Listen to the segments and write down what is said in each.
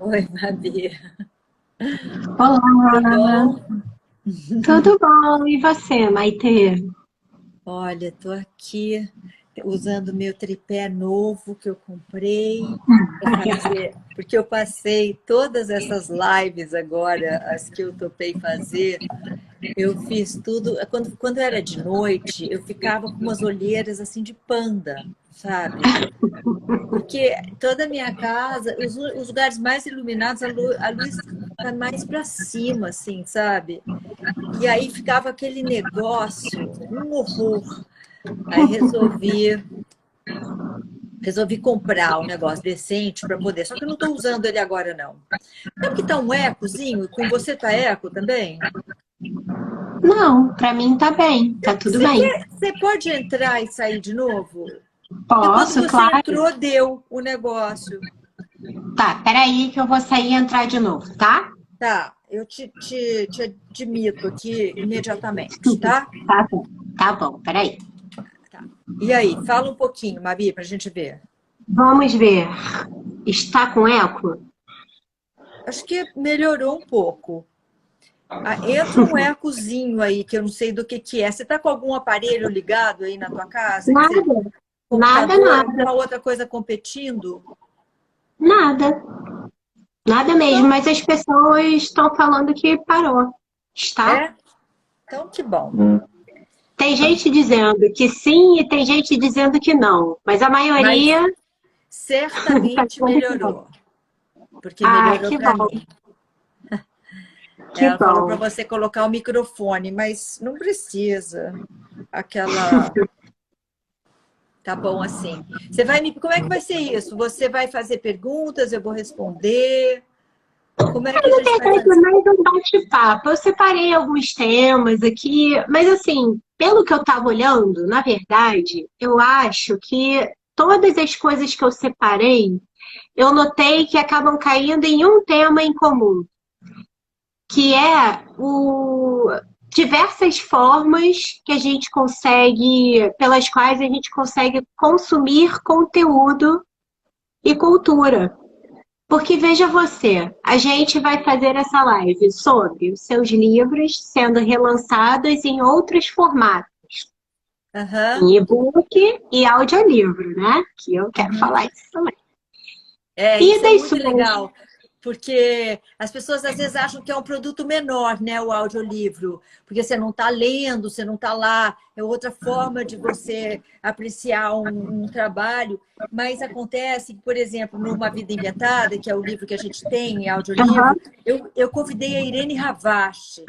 Oi, Babi. Tudo Olá, bom? tudo bom? E você, Maitê? Olha, estou aqui usando meu tripé novo que eu comprei para fazer, porque eu passei todas essas lives agora, as que eu topei fazer, eu fiz tudo. Quando era de noite, eu ficava com umas olheiras assim de panda, sabe? Porque toda a minha casa, os lugares mais iluminados, a luz está mais para cima, assim, sabe? E aí ficava aquele negócio, um horror. Aí resolvi comprar um negócio decente para poder. Só que eu não estou usando ele agora, não. Sabe que tá um ecozinho? Com você tá eco também? Não, pra mim tá bem, tá tudo bem. Você pode entrar e sair de novo? Porque quando Posso, você claro. entrou, deu o negócio. Tá, peraí que eu vou sair e entrar de novo, tá? Tá, eu te admito aqui imediatamente, tá? Tá bom, peraí. Tá. E aí, fala um pouquinho, Mabi, para a gente ver. Vamos ver. Está com eco? Acho que melhorou um pouco. Ah, entra um ecozinho aí, que eu não sei do que é. Você está com algum aparelho ligado aí na tua casa? Que você, Nada, nada, computador, nada, alguma outra coisa competindo? nada, nada mesmo, Então, mas as pessoas estão falando que parou. Está? é? Então, que bom. Tem gente dizendo que sim e tem gente dizendo que não, mas a Mas maioria tá certamente dizendo que não. melhorou, porque Ah, melhorou que para bom, mim. que Ela falou para bom. você colocar o microfone, mas não precisa. Aquela. Tá bom assim. Você vai me. Como é que vai ser isso? Você vai fazer perguntas, eu vou responder. Como é que a Na gente vai verdade, é fazer? mais um bate-papo. Eu separei alguns temas aqui, mas assim, pelo que eu estava olhando, na verdade, eu acho que todas as coisas que eu separei, eu notei que acabam caindo em um tema em comum, que é o diversas formas que a gente consegue, pelas quais a gente consegue consumir conteúdo e cultura. Porque veja você, a gente vai fazer essa live sobre os seus livros sendo relançados em outros formatos, Aham. em e-book e audiolivro, né? Que eu quero Uhum. falar isso também. É, E isso é das muito suas. legal, porque as pessoas às vezes acham que é um produto menor, né, o audiolivro, porque você não está lendo, você não está lá, é outra forma de você apreciar um trabalho, mas acontece que, por exemplo, numa Vida Inventada, que é o livro que a gente tem, em Aham, audiolivro, eu convidei a Irene Ravache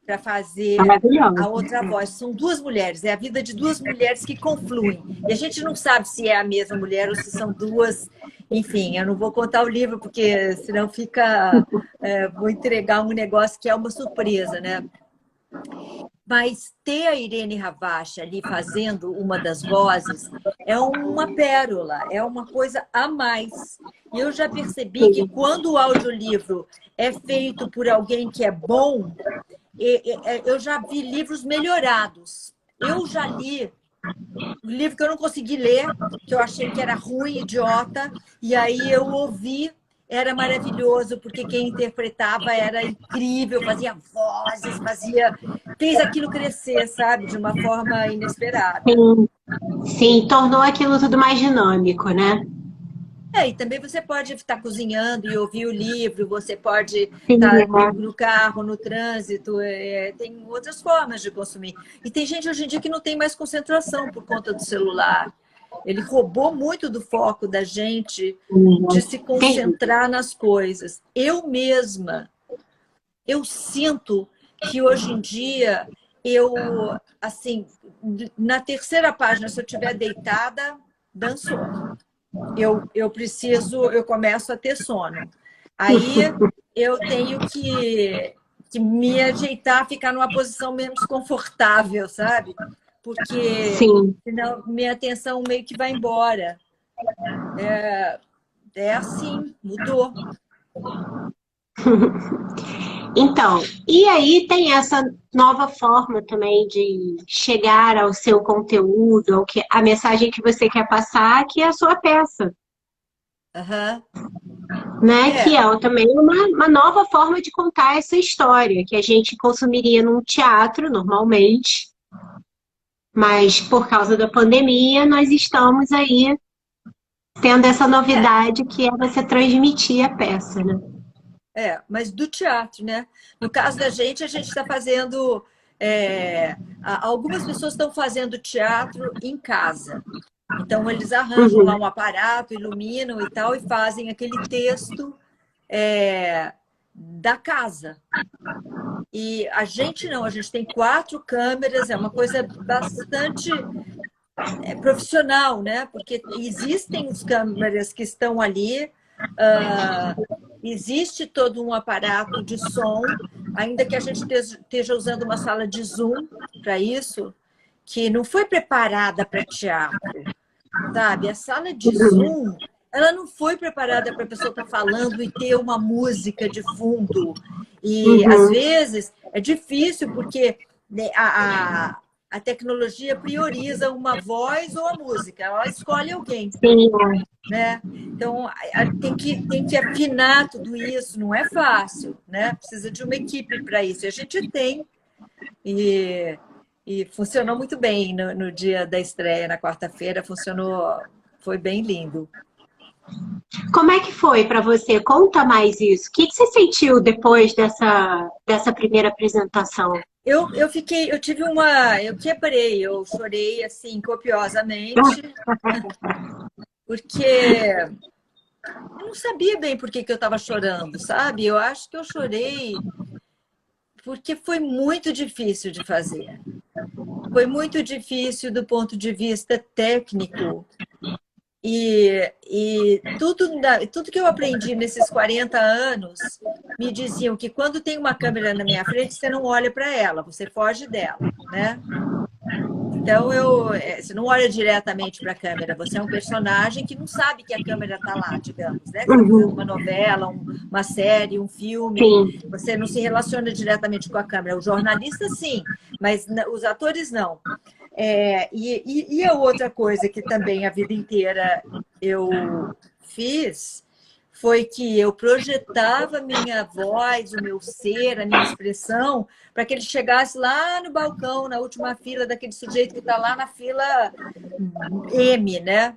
para fazer a maravilhosa. outra voz. São duas mulheres, é a vida de duas mulheres que confluem. E a gente não sabe se é a mesma mulher ou se são duas. Enfim, eu não vou contar o livro, porque senão fica. Vou entregar um negócio que é uma surpresa, né? Mas ter a Irene Ravache ali fazendo uma das vozes é uma pérola, é uma coisa a mais. E eu já percebi que quando o audiolivro é feito por alguém que é bom, eu já vi livros melhorados. Eu já li um livro que eu não consegui ler, que eu achei que era ruim, idiota, e aí eu ouvi, era maravilhoso, porque quem interpretava era incrível, fazia vozes, fez aquilo crescer, sabe, de uma forma inesperada. Sim, sim, tornou aquilo tudo mais dinâmico, né? E também você pode estar cozinhando e ouvir o livro, você pode Sim, estar no carro, no trânsito, tem outras formas de consumir. E tem gente hoje em dia que não tem mais concentração por conta do celular. Ele roubou muito do foco da gente de se terrível. concentrar nas coisas. Eu mesma, eu sinto que hoje em dia eu, assim, na terceira página, se eu estiver deitada, dançou. Eu começo a ter sono. Aí eu tenho que me ajeitar, ficar numa posição menos confortável, sabe? Porque Sim. senão minha atenção meio que vai embora. É assim, mudou. Então, e aí tem essa nova forma também de chegar ao seu conteúdo, ao que, a mensagem que você quer passar, que é a sua peça. Aham. né? Que É, é também uma nova forma de contar essa história, que a gente consumiria num teatro normalmente, mas por causa da pandemia, nós estamos aí tendo essa é, novidade que é você transmitir a peça, né? mas do teatro, né? No caso da gente, a gente está fazendo. Algumas pessoas estão fazendo teatro em casa. Então, eles arranjam lá Uhum, um aparato, iluminam e tal, e fazem aquele texto da casa. E a gente não, a gente tem 4 câmeras, é uma coisa bastante profissional, né? Porque existem os câmeras que estão ali, ah, existe todo um aparato de som, ainda que a gente esteja usando uma sala de Zoom para isso, que não foi preparada para teatro, sabe? A sala de uhum, Zoom, ela não foi preparada para a pessoa estar falando e ter uma música de fundo. E, às uhum. vezes, é difícil, porque né, a tecnologia prioriza uma voz ou a música. Ela escolhe alguém, Sim, né? Então, tem que afinar tudo isso. Não é fácil, né? Precisa de uma equipe para isso. E a gente tem. E, e funcionou muito bem no dia da estreia, na quarta-feira. Funcionou, foi bem lindo. como é que foi para você? Conta mais isso. O que que você sentiu depois dessa primeira apresentação? Eu tive eu quebrei, eu chorei assim copiosamente, porque eu não sabia bem por que eu estava chorando, sabe? Eu acho que eu chorei porque foi muito difícil de fazer. Foi muito difícil do ponto de vista técnico. E tudo que eu aprendi nesses 40 anos me diziam que quando tem uma câmera na minha frente, você não olha para ela, você foge dela, né? Então, você não olha diretamente para a câmera, você é um personagem que não sabe que a câmera está lá, digamos, né? Você está fazendo uma Uhum, novela, uma série, um filme, sim, você não se relaciona diretamente com a câmera. O jornalista, sim, mas os atores, não. E a outra coisa que também a vida inteira eu fiz foi que eu projetava a minha voz, o meu ser, a minha expressão, para que ele chegasse lá no balcão, na última fila, daquele sujeito que está lá na fila M, né?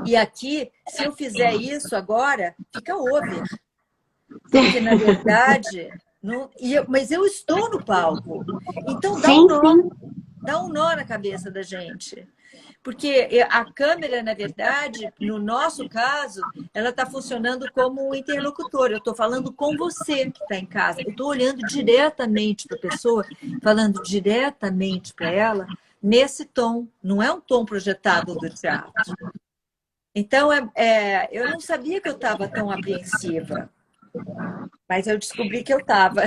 E aqui, se eu fizer isso agora, fica over, porque na verdade, não, mas eu estou no palco, então sim, sim. dá um nó na cabeça da gente. Porque a câmera, na verdade, no nosso caso, ela está funcionando como um interlocutor. Eu estou falando com você que está em casa. Eu estou olhando diretamente para a pessoa, falando diretamente para ela, nesse tom. Não é um tom projetado do teatro. Então, eu não sabia que eu estava tão apreensiva, mas eu descobri que eu estava.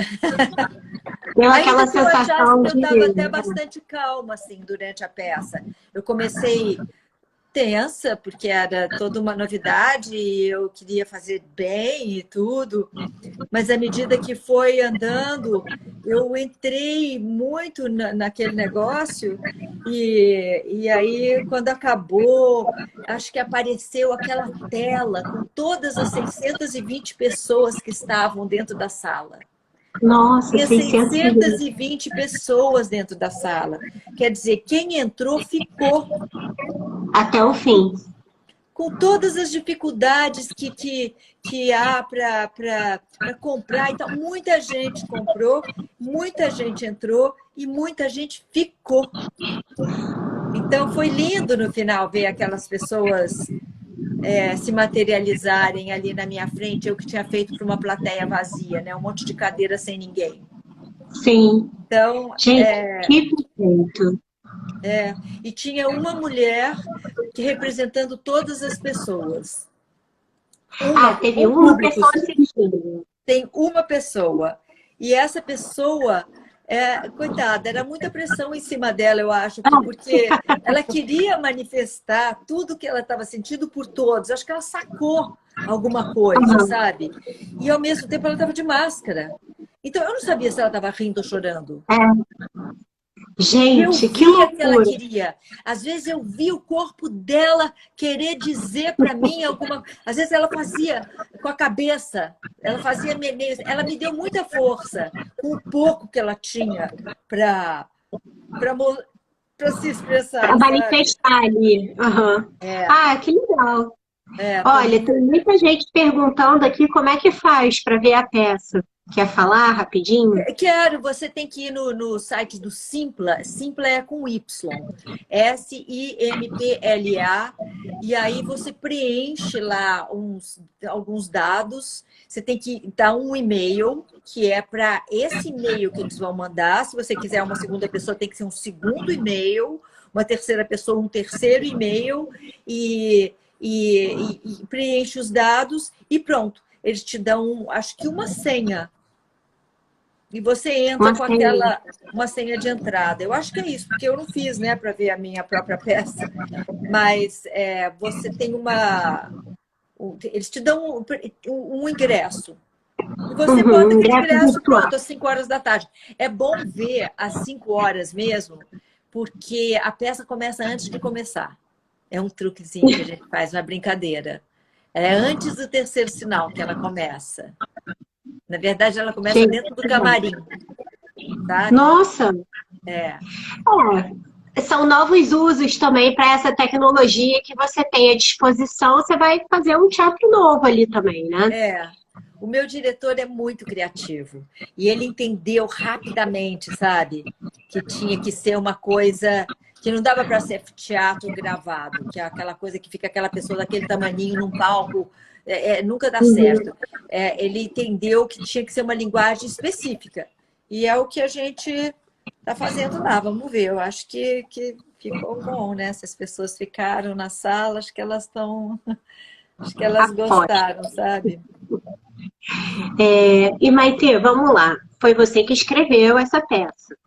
Deu aquela Ainda que eu achasse sensação que eu de. estava até bastante calma assim durante a peça. Eu comecei tensa, porque era toda uma novidade e eu queria fazer bem e tudo, mas à medida que foi andando, eu entrei muito naquele negócio e aí, quando acabou, acho que apareceu aquela tela com todas as 620 pessoas que estavam dentro da sala. Nossa, Tinha 600 seiscentas milhões. e vinte pessoas dentro da sala. Quer dizer, quem entrou ficou, Até o fim. com todas as dificuldades que há para comprar e tal. Muita gente comprou, muita gente entrou e muita gente ficou. Então, foi lindo no final ver aquelas pessoas se materializarem ali na minha frente, eu que tinha feito para uma plateia vazia, né? Um monte de cadeira sem ninguém. Sim. Então, Gente, que perfeito. e tinha uma mulher que representando todas as pessoas. Ah, teve Um uma público, pessoa assistindo. tem uma pessoa. E essa pessoa, coitada, era muita pressão em cima dela, eu acho, porque ela queria manifestar tudo que ela estava sentindo por todos. Acho que ela sacou alguma coisa, Aham. sabe? E ao mesmo tempo ela estava de máscara. Então eu não sabia se ela estava rindo ou chorando. É, Eu Gente, que via que ela loucura. queria. Às vezes eu via o corpo dela querer dizer para mim alguma. Às vezes ela fazia com a cabeça, ela fazia meneios. Ela me deu muita força com o pouco que ela tinha para para se Para expressar, sabe? manifestar ali. Aham. É, Ah, que legal. foi Olha, muito. tem muita gente perguntando aqui como é que faz para ver a peça. Quer falar rapidinho? Quero, você tem que ir no site do Simpla, Simpla é com Y, Simpla, e aí você preenche lá alguns dados, você tem que dar um e-mail, que é para esse e-mail que eles vão mandar, se você quiser uma segunda pessoa, tem que ser um segundo e-mail, uma terceira pessoa, um terceiro e-mail, e preenche os dados e pronto. Eles te dão, acho que uma senha, e você entra Uma com senha. uma senha de entrada. Eu acho que é isso, porque eu não fiz, né, para ver a minha própria peça. Mas você tem eles te dão um ingresso. E você bota aquele Ingresso ingresso virtual. pronto, às 5 horas da tarde. É bom ver às 5 horas mesmo, porque a peça começa antes de começar. É um truquezinho que a gente faz, uma brincadeira. É antes do terceiro sinal que ela começa. Na verdade, ela começa Gente, dentro do camarim, sabe? nossa, É. são novos usos também para essa tecnologia que você tem à disposição. Você vai fazer um teatro novo ali também, né? É, o meu diretor é muito criativo e ele entendeu rapidamente, sabe, que tinha que ser uma coisa que não dava para ser teatro gravado, que é aquela coisa que fica aquela pessoa daquele tamaninho num palco, nunca dá Uhum. certo. Ele entendeu que tinha que ser uma linguagem específica e é o que a gente está fazendo lá. Vamos ver. Eu acho que ficou bom, né? Se as pessoas ficaram na sala, acho que elas Aposto. gostaram, sabe? E Maitê, vamos lá. Foi você que escreveu essa peça,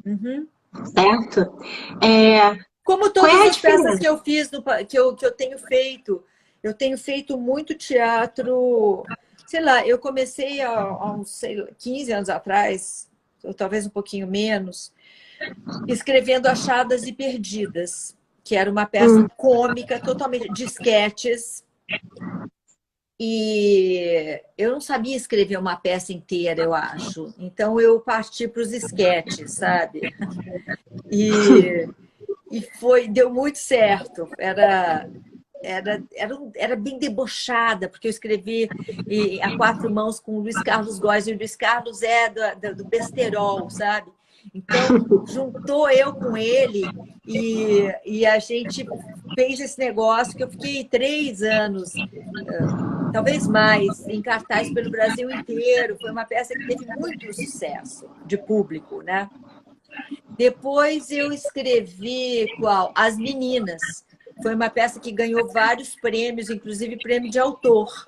Uhum. certo? É, Como qual todas é a as peças que diferença? eu fiz, que eu tenho feito muito teatro. Sei lá, eu comecei há uns, sei lá, 15 anos atrás, ou talvez um pouquinho menos, escrevendo Achadas e Perdidas, que era uma peça Hum, cômica, totalmente de esquetes. E eu não sabia escrever uma peça inteira, eu acho. Então eu parti para os esquetes, sabe? E, deu muito certo. Era bem debochada, porque eu escrevi a quatro mãos com o Luiz Carlos Góes, e o Luiz Carlos é do besterol, sabe? Então, juntou eu com ele e a gente fez esse negócio que eu fiquei 3 anos, talvez mais, em cartaz pelo Brasil inteiro. Foi uma peça que teve muito sucesso de público, né? Depois eu escrevi qual? As Meninas. Foi uma peça que ganhou vários prêmios, inclusive prêmio de autor.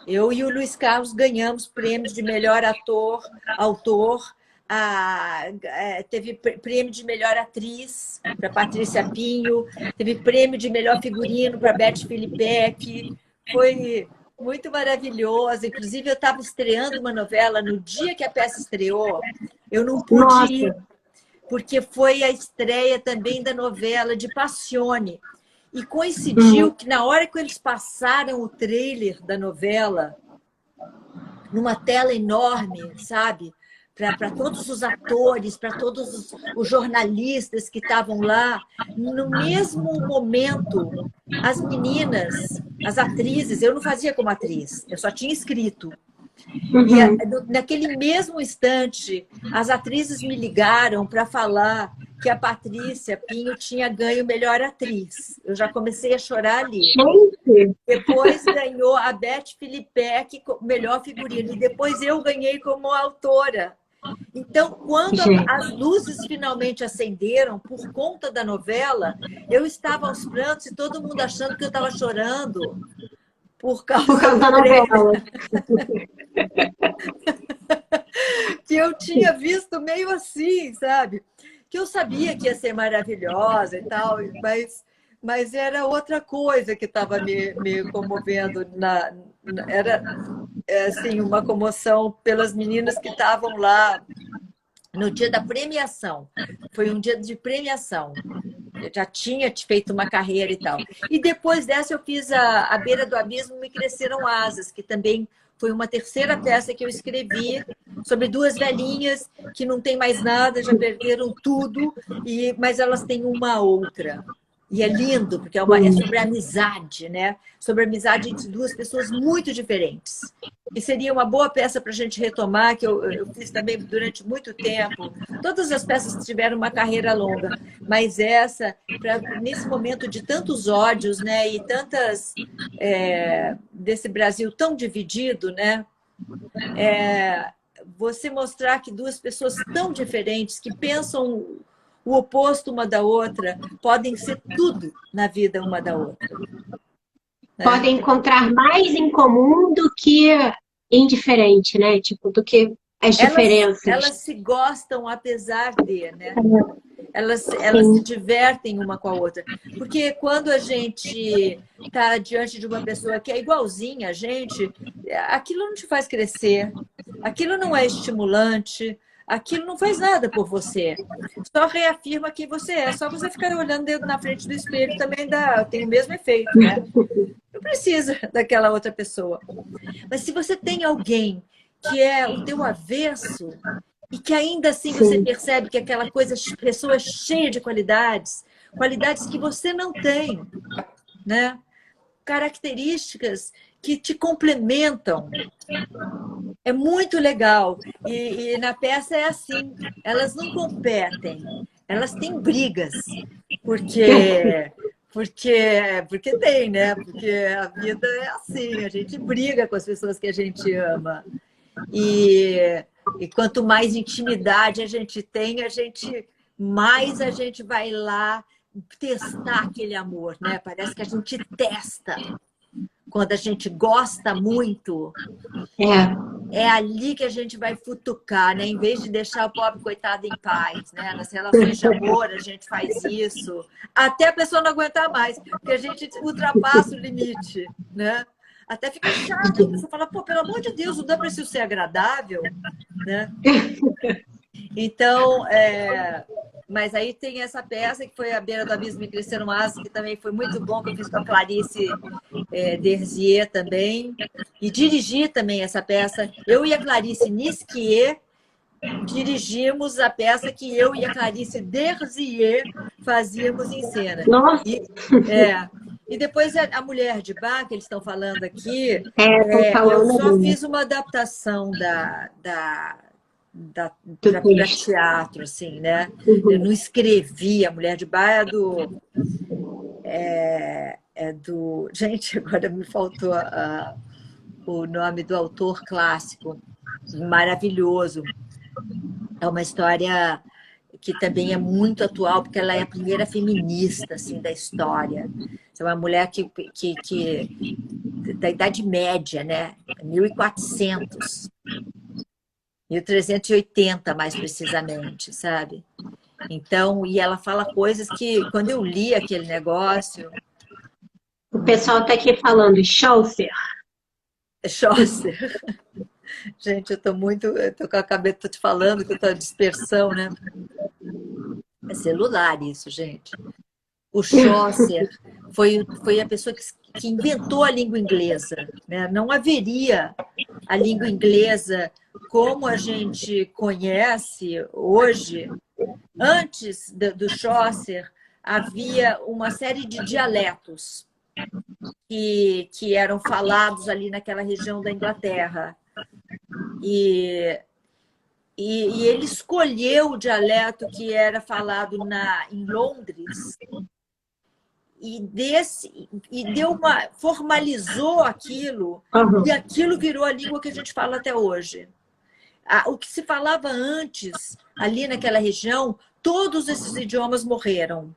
Eu e o Luiz Carlos ganhamos prêmios de melhor autor, teve prêmio de melhor atriz para Patrícia Pinho, teve prêmio de melhor figurino para Beth Filipek. Foi muito maravilhoso. Inclusive, eu estava estreando uma novela no dia que a peça estreou. Eu não pude nossa. ir, porque foi a estreia também da novela de Passione. E Hum, coincidiu que na hora que eles passaram o trailer da novela, numa tela enorme, sabe? Para todos os atores, para todos os jornalistas que estavam lá, no mesmo momento, as meninas, as atrizes, eu não fazia como atriz, eu só tinha escrito. E uhum. naquele mesmo instante, as atrizes me ligaram para falar que a Patrícia Pinho tinha ganho melhor atriz. Eu já comecei a chorar ali. Gente, Depois ganhou a Beth Filipek melhor figurino. E depois eu ganhei como autora. Então, quando as gente, luzes finalmente acenderam por conta da novela, eu estava aos prantos e todo mundo achando que eu estava chorando por por causa causa do da trailer, novela. que eu tinha visto meio assim, sabe? Que eu sabia que ia ser maravilhosa e tal, mas era outra coisa que estava me comovendo. Era assim, uma comoção pelas meninas que estavam lá no dia da premiação. foi um dia de premiação. Eu já tinha feito uma carreira e tal. E depois dessa eu fiz a Beira do Abismo Me Cresceram Asas, que também foi uma terceira peça que eu escrevi sobre duas velhinhas que não têm mais nada, já perderam tudo, mas elas têm uma outra. E é lindo, porque é sobre a amizade, né? Sobre a amizade entre duas pessoas muito diferentes. E seria uma boa peça para a gente retomar, que eu fiz também durante muito tempo. Todas as peças tiveram uma carreira longa, mas essa, nesse momento de tantos ódios, né? E tantas... desse Brasil tão dividido, né? Você mostrar que duas pessoas tão diferentes, que pensam o oposto uma da outra, podem ser tudo na vida uma da outra. Né? Podem encontrar mais em comum do que indiferente, né? Tipo, do que as diferenças. Elas se gostam apesar de, né? Elas se divertem uma com a outra. Porque quando a gente está diante de uma pessoa que é igualzinha a gente, aquilo não te faz crescer, aquilo não é estimulante, aquilo não faz nada por você. Só reafirma quem você é. Só você ficar olhando na frente do espelho também tem o mesmo efeito, né? Não precisa daquela outra pessoa. Mas se você tem alguém que é o teu avesso e que ainda assim você percebe que aquela pessoa é cheia de qualidades que você não tem, né? Características que te complementam. É muito legal. E na peça é assim, elas não competem, elas têm brigas, porque tem, né? Porque a vida é assim, a gente briga com as pessoas que a gente ama. E quanto mais intimidade a gente tem, mais a gente vai lá testar aquele amor, né? Parece que a gente testa. Quando a gente gosta muito, é ali que a gente vai futucar, né? Em vez de deixar o pobre coitado em paz, né? Nas relações de amor, a gente faz isso. Até a pessoa não aguentar mais, porque a gente ultrapassa o limite, né? Até fica chato, a pessoa fala, pô, pelo amor de Deus, não dá para isso ser agradável, né? Então, mas aí tem essa peça que foi A Beira do Abismo Me Cresceram Asas, que também foi muito bom, que eu fiz com a Clarice Derzier também, e dirigi também essa peça. Eu e a Clarice Nisquier dirigimos a peça que eu e a Clarice Derzier fazíamos em cena. Nossa! E depois a Mulher de Bar, que eles estão falando aqui, eu só fiz uma adaptação para teatro, assim, né? Eu não escrevi. A Mulher de Bar é do... Gente, agora me faltou o nome do autor clássico, maravilhoso. É uma história que também é muito atual, porque ela é a primeira feminista assim, da história. É uma mulher da Idade Média, né? 1400. 1380, mais precisamente, sabe? Então, e ela fala coisas que, quando eu li aquele negócio... O pessoal está aqui falando Chaucer. Chaucer. Gente, eu tô com a cabeça, tô te falando que eu tô dispersão, né? É celular isso, gente. O Chaucer foi a pessoa que inventou a língua inglesa, né? Não haveria a língua inglesa como a gente conhece hoje. Antes do Chaucer, havia uma série de dialetos que eram falados ali naquela região da Inglaterra. E ele escolheu o dialeto que era falado em Londres formalizou aquilo, e aquilo virou a língua que a gente fala até hoje. O que se falava antes, ali naquela região, todos esses idiomas morreram.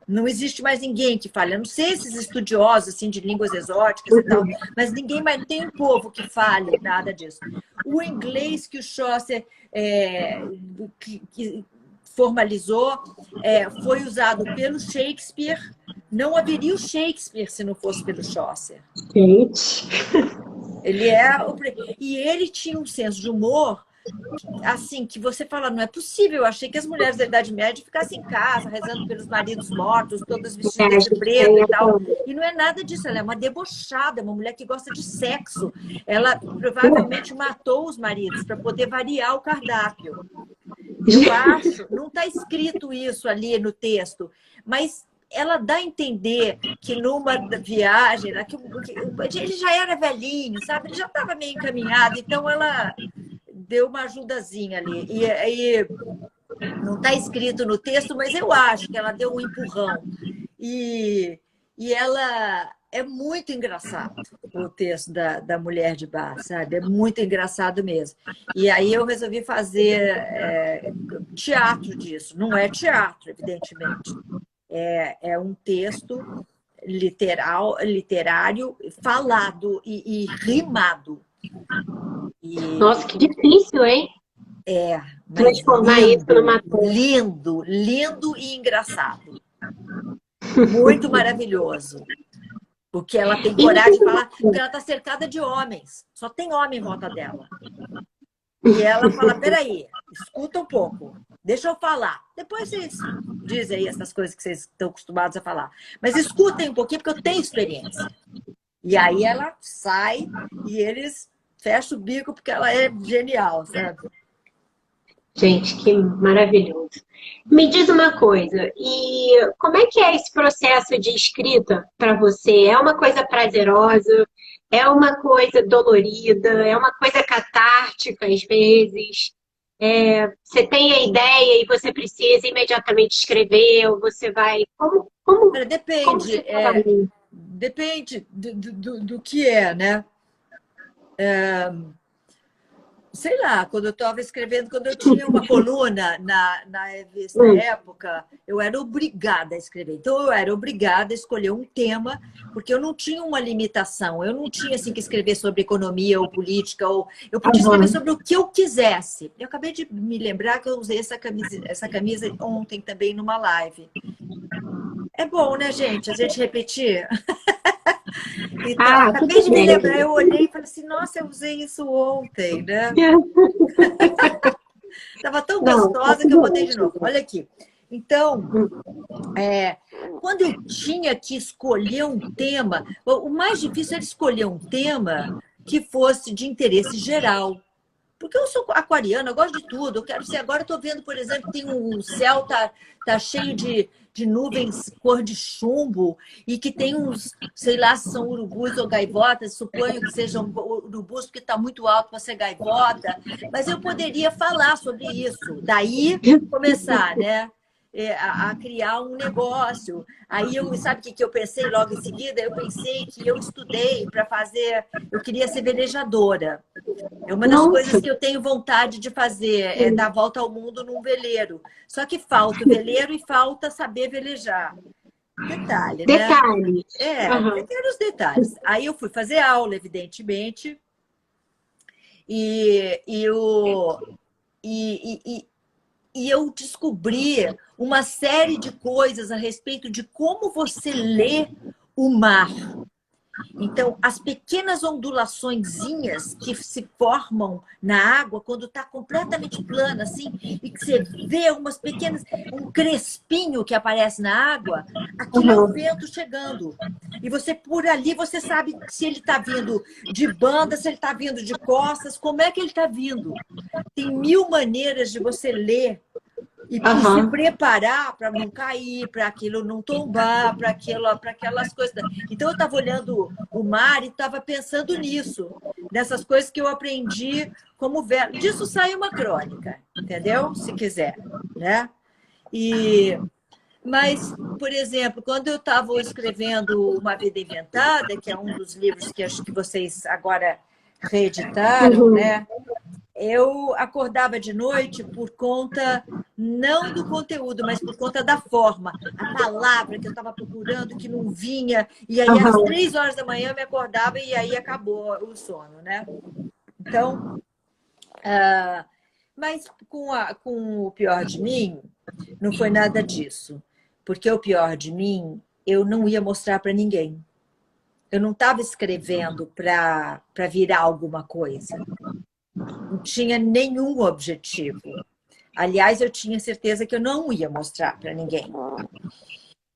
Não existe mais ninguém que fale. Eu não sei esses estudiosos assim, de línguas exóticas e tal, mas ninguém mais tem um povo que fale nada disso. O inglês que o Chaucer que formalizou foi usado pelo Shakespeare. Não haveria o Shakespeare se não fosse pelo Chaucer. Gente. E ele tinha um senso de humor assim, que você fala, não é possível, eu achei que as mulheres da Idade Média ficassem em casa, rezando pelos maridos mortos, todas A vestidas de gente preto tem e tal. essa... E não é nada disso, ela é uma debochada, uma mulher que gosta de sexo. Ela provavelmente matou os maridos para poder variar o cardápio. Eu acho, não está escrito isso ali no texto, mas ela dá a entender que numa viagem, né, ele já era velhinho, sabe? Ele já estava meio encaminhado, então ela deu uma ajudazinha ali. E aí não está escrito no texto, mas eu acho que ela deu um empurrão. E ela é muito engraçado, o texto da Mulher de Bar, sabe? É muito engraçado mesmo. E aí eu resolvi fazer teatro disso. Não é teatro, evidentemente. É um texto literário, falado e rimado. Nossa, que difícil, hein? Mas Transformar isso lindo, numa coisa. lindo, lindo e engraçado. Muito maravilhoso. Porque ela tem E me coragem diz de uma falar, porque coisa. ela está cercada de homens. Só tem homem em volta dela. E ela fala, peraí, escuta um pouco, deixa eu falar. Depois vocês dizem aí essas coisas que vocês estão acostumados a falar. Mas escutem um pouquinho, porque eu tenho experiência. E aí ela sai e eles fecham o bico, porque ela é genial, sabe? Gente, que maravilhoso. Me diz uma coisa, e como é que é esse processo de escrita para você? É uma coisa prazerosa? É uma coisa dolorida? É uma coisa catártica às vezes? Você tem a ideia e você precisa imediatamente escrever, ou você vai. Olha, Como depende, você trabalha? depende do que é, né? Sei lá, quando eu estava escrevendo, quando eu tinha uma coluna na revista Hum, Época, eu era obrigada a escrever. Então, eu era obrigada a escolher um tema, porque eu não tinha uma limitação. Eu não tinha assim, que escrever sobre economia ou política, ou eu podia escrever aham. sobre o que eu quisesse. Eu acabei de me lembrar que eu usei essa camisa ontem também numa live. É bom, né, gente? A gente repetir. Então, Ah, acabei tudo de me bem. lembrar, eu olhei e falei assim, nossa, eu usei isso ontem, né? Estava tão Não, tá gostosa que eu tudo botei de novo. ótimo. Olha aqui. Então, Hum, quando eu tinha que escolher um tema, o mais difícil era escolher um tema que fosse de interesse geral. Porque eu sou aquariana, eu gosto de tudo. Eu quero ser. Agora estou vendo, por exemplo, tem o céu tá cheio de nuvens cor de chumbo e que tem uns, sei lá, se são urubus ou gaivotas, suponho que sejam urubus porque está muito alto para ser gaivota, mas eu poderia falar sobre isso. Daí começar, né? A criar um negócio. Aí eu, sabe o que eu pensei logo em seguida? Eu pensei que eu estudei para fazer, eu queria ser velejadora. É uma das Nossa, coisas que eu tenho vontade de fazer, é dar a volta ao mundo num veleiro. Só que falta o veleiro e falta saber velejar. Detalhe, né? detalhes. Aham. Pequenos detalhes. Aí eu fui fazer aula, evidentemente, e, e, o, e, e, e eu descobri uma série de coisas a respeito de como você lê o mar. Então, as pequenas ondulaçõezinhas que se formam na água quando está completamente plana, assim, e que você vê umas pequenas, um crespinho que aparece na água, aquilo é o Aham. vento chegando. E você, por ali, você sabe se ele está vindo de banda, se ele está vindo de costas, como é que ele está vindo. Tem mil maneiras de você ler e se Aham. preparar para não cair, para aquilo não tombar, para aquelas coisas. Então, eu estava olhando o mar e estava pensando nisso, nessas coisas que eu aprendi como velho. Disso sai uma crônica, entendeu? Se quiser, né? E, mas, por exemplo, quando eu estava escrevendo Uma Vida Inventada, que é um dos livros que acho que vocês agora reeditaram, Uhum. né? Eu acordava de noite por conta, não do conteúdo, mas por conta da forma. A palavra que eu estava procurando que não vinha, e aí às Aham. 3 horas da manhã eu me acordava e aí acabou o sono, né? Então, mas com o Pior de Mim, não foi nada disso. Porque o Pior de Mim, eu não ia mostrar para ninguém. Eu não estava escrevendo para virar alguma coisa. Não tinha nenhum objetivo. Aliás, eu tinha certeza que eu não ia mostrar para ninguém.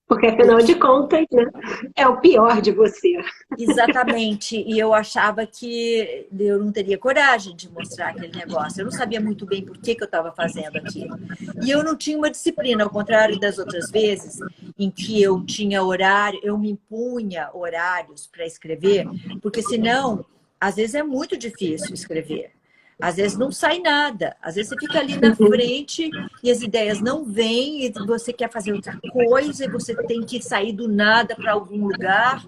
Porque, afinal de contas, né, é o pior de você. Exatamente. E eu achava que eu não teria coragem de mostrar aquele negócio. Eu não sabia muito bem por que eu estava fazendo aquilo. E eu não tinha uma disciplina, ao contrário das outras vezes, em que eu tinha horário, eu me impunha horários para escrever, porque senão, às vezes é muito difícil escrever. Às vezes não sai nada. Às vezes você fica ali na frente e as ideias não vêm e você quer fazer outra coisa e você tem que sair do nada para algum lugar.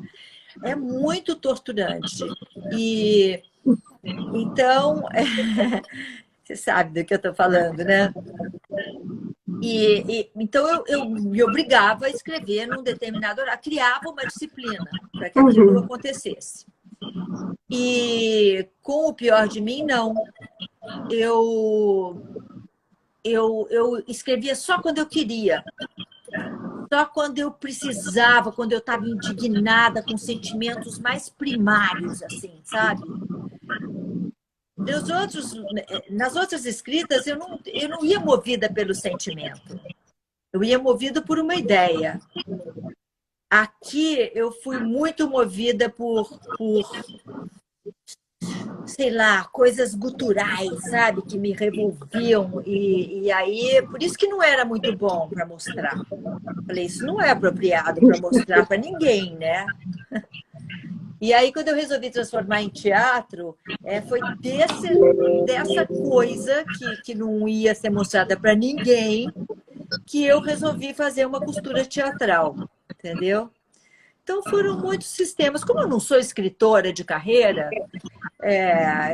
É muito torturante. E então, você sabe do que eu estou falando, né? Então eu me obrigava a escrever num determinado horário, criava uma disciplina para que aquilo acontecesse. E com o pior de mim, não. Eu escrevia só quando eu queria. Só quando eu precisava, quando eu estava indignada com sentimentos mais primários, assim, sabe? Nas outras escritas, eu não ia movida pelo sentimento. Eu ia movida por uma ideia. Aqui, eu fui muito movida por sei lá, coisas guturais, sabe? Que me revolviam. E aí, por isso que não era muito bom para mostrar. Falei, isso não é apropriado para mostrar para ninguém, né? E aí, quando eu resolvi transformar em teatro, foi dessa coisa que não ia ser mostrada para ninguém que eu resolvi fazer uma costura teatral, entendeu? Então, foram muitos sistemas. Como eu não sou escritora de carreira,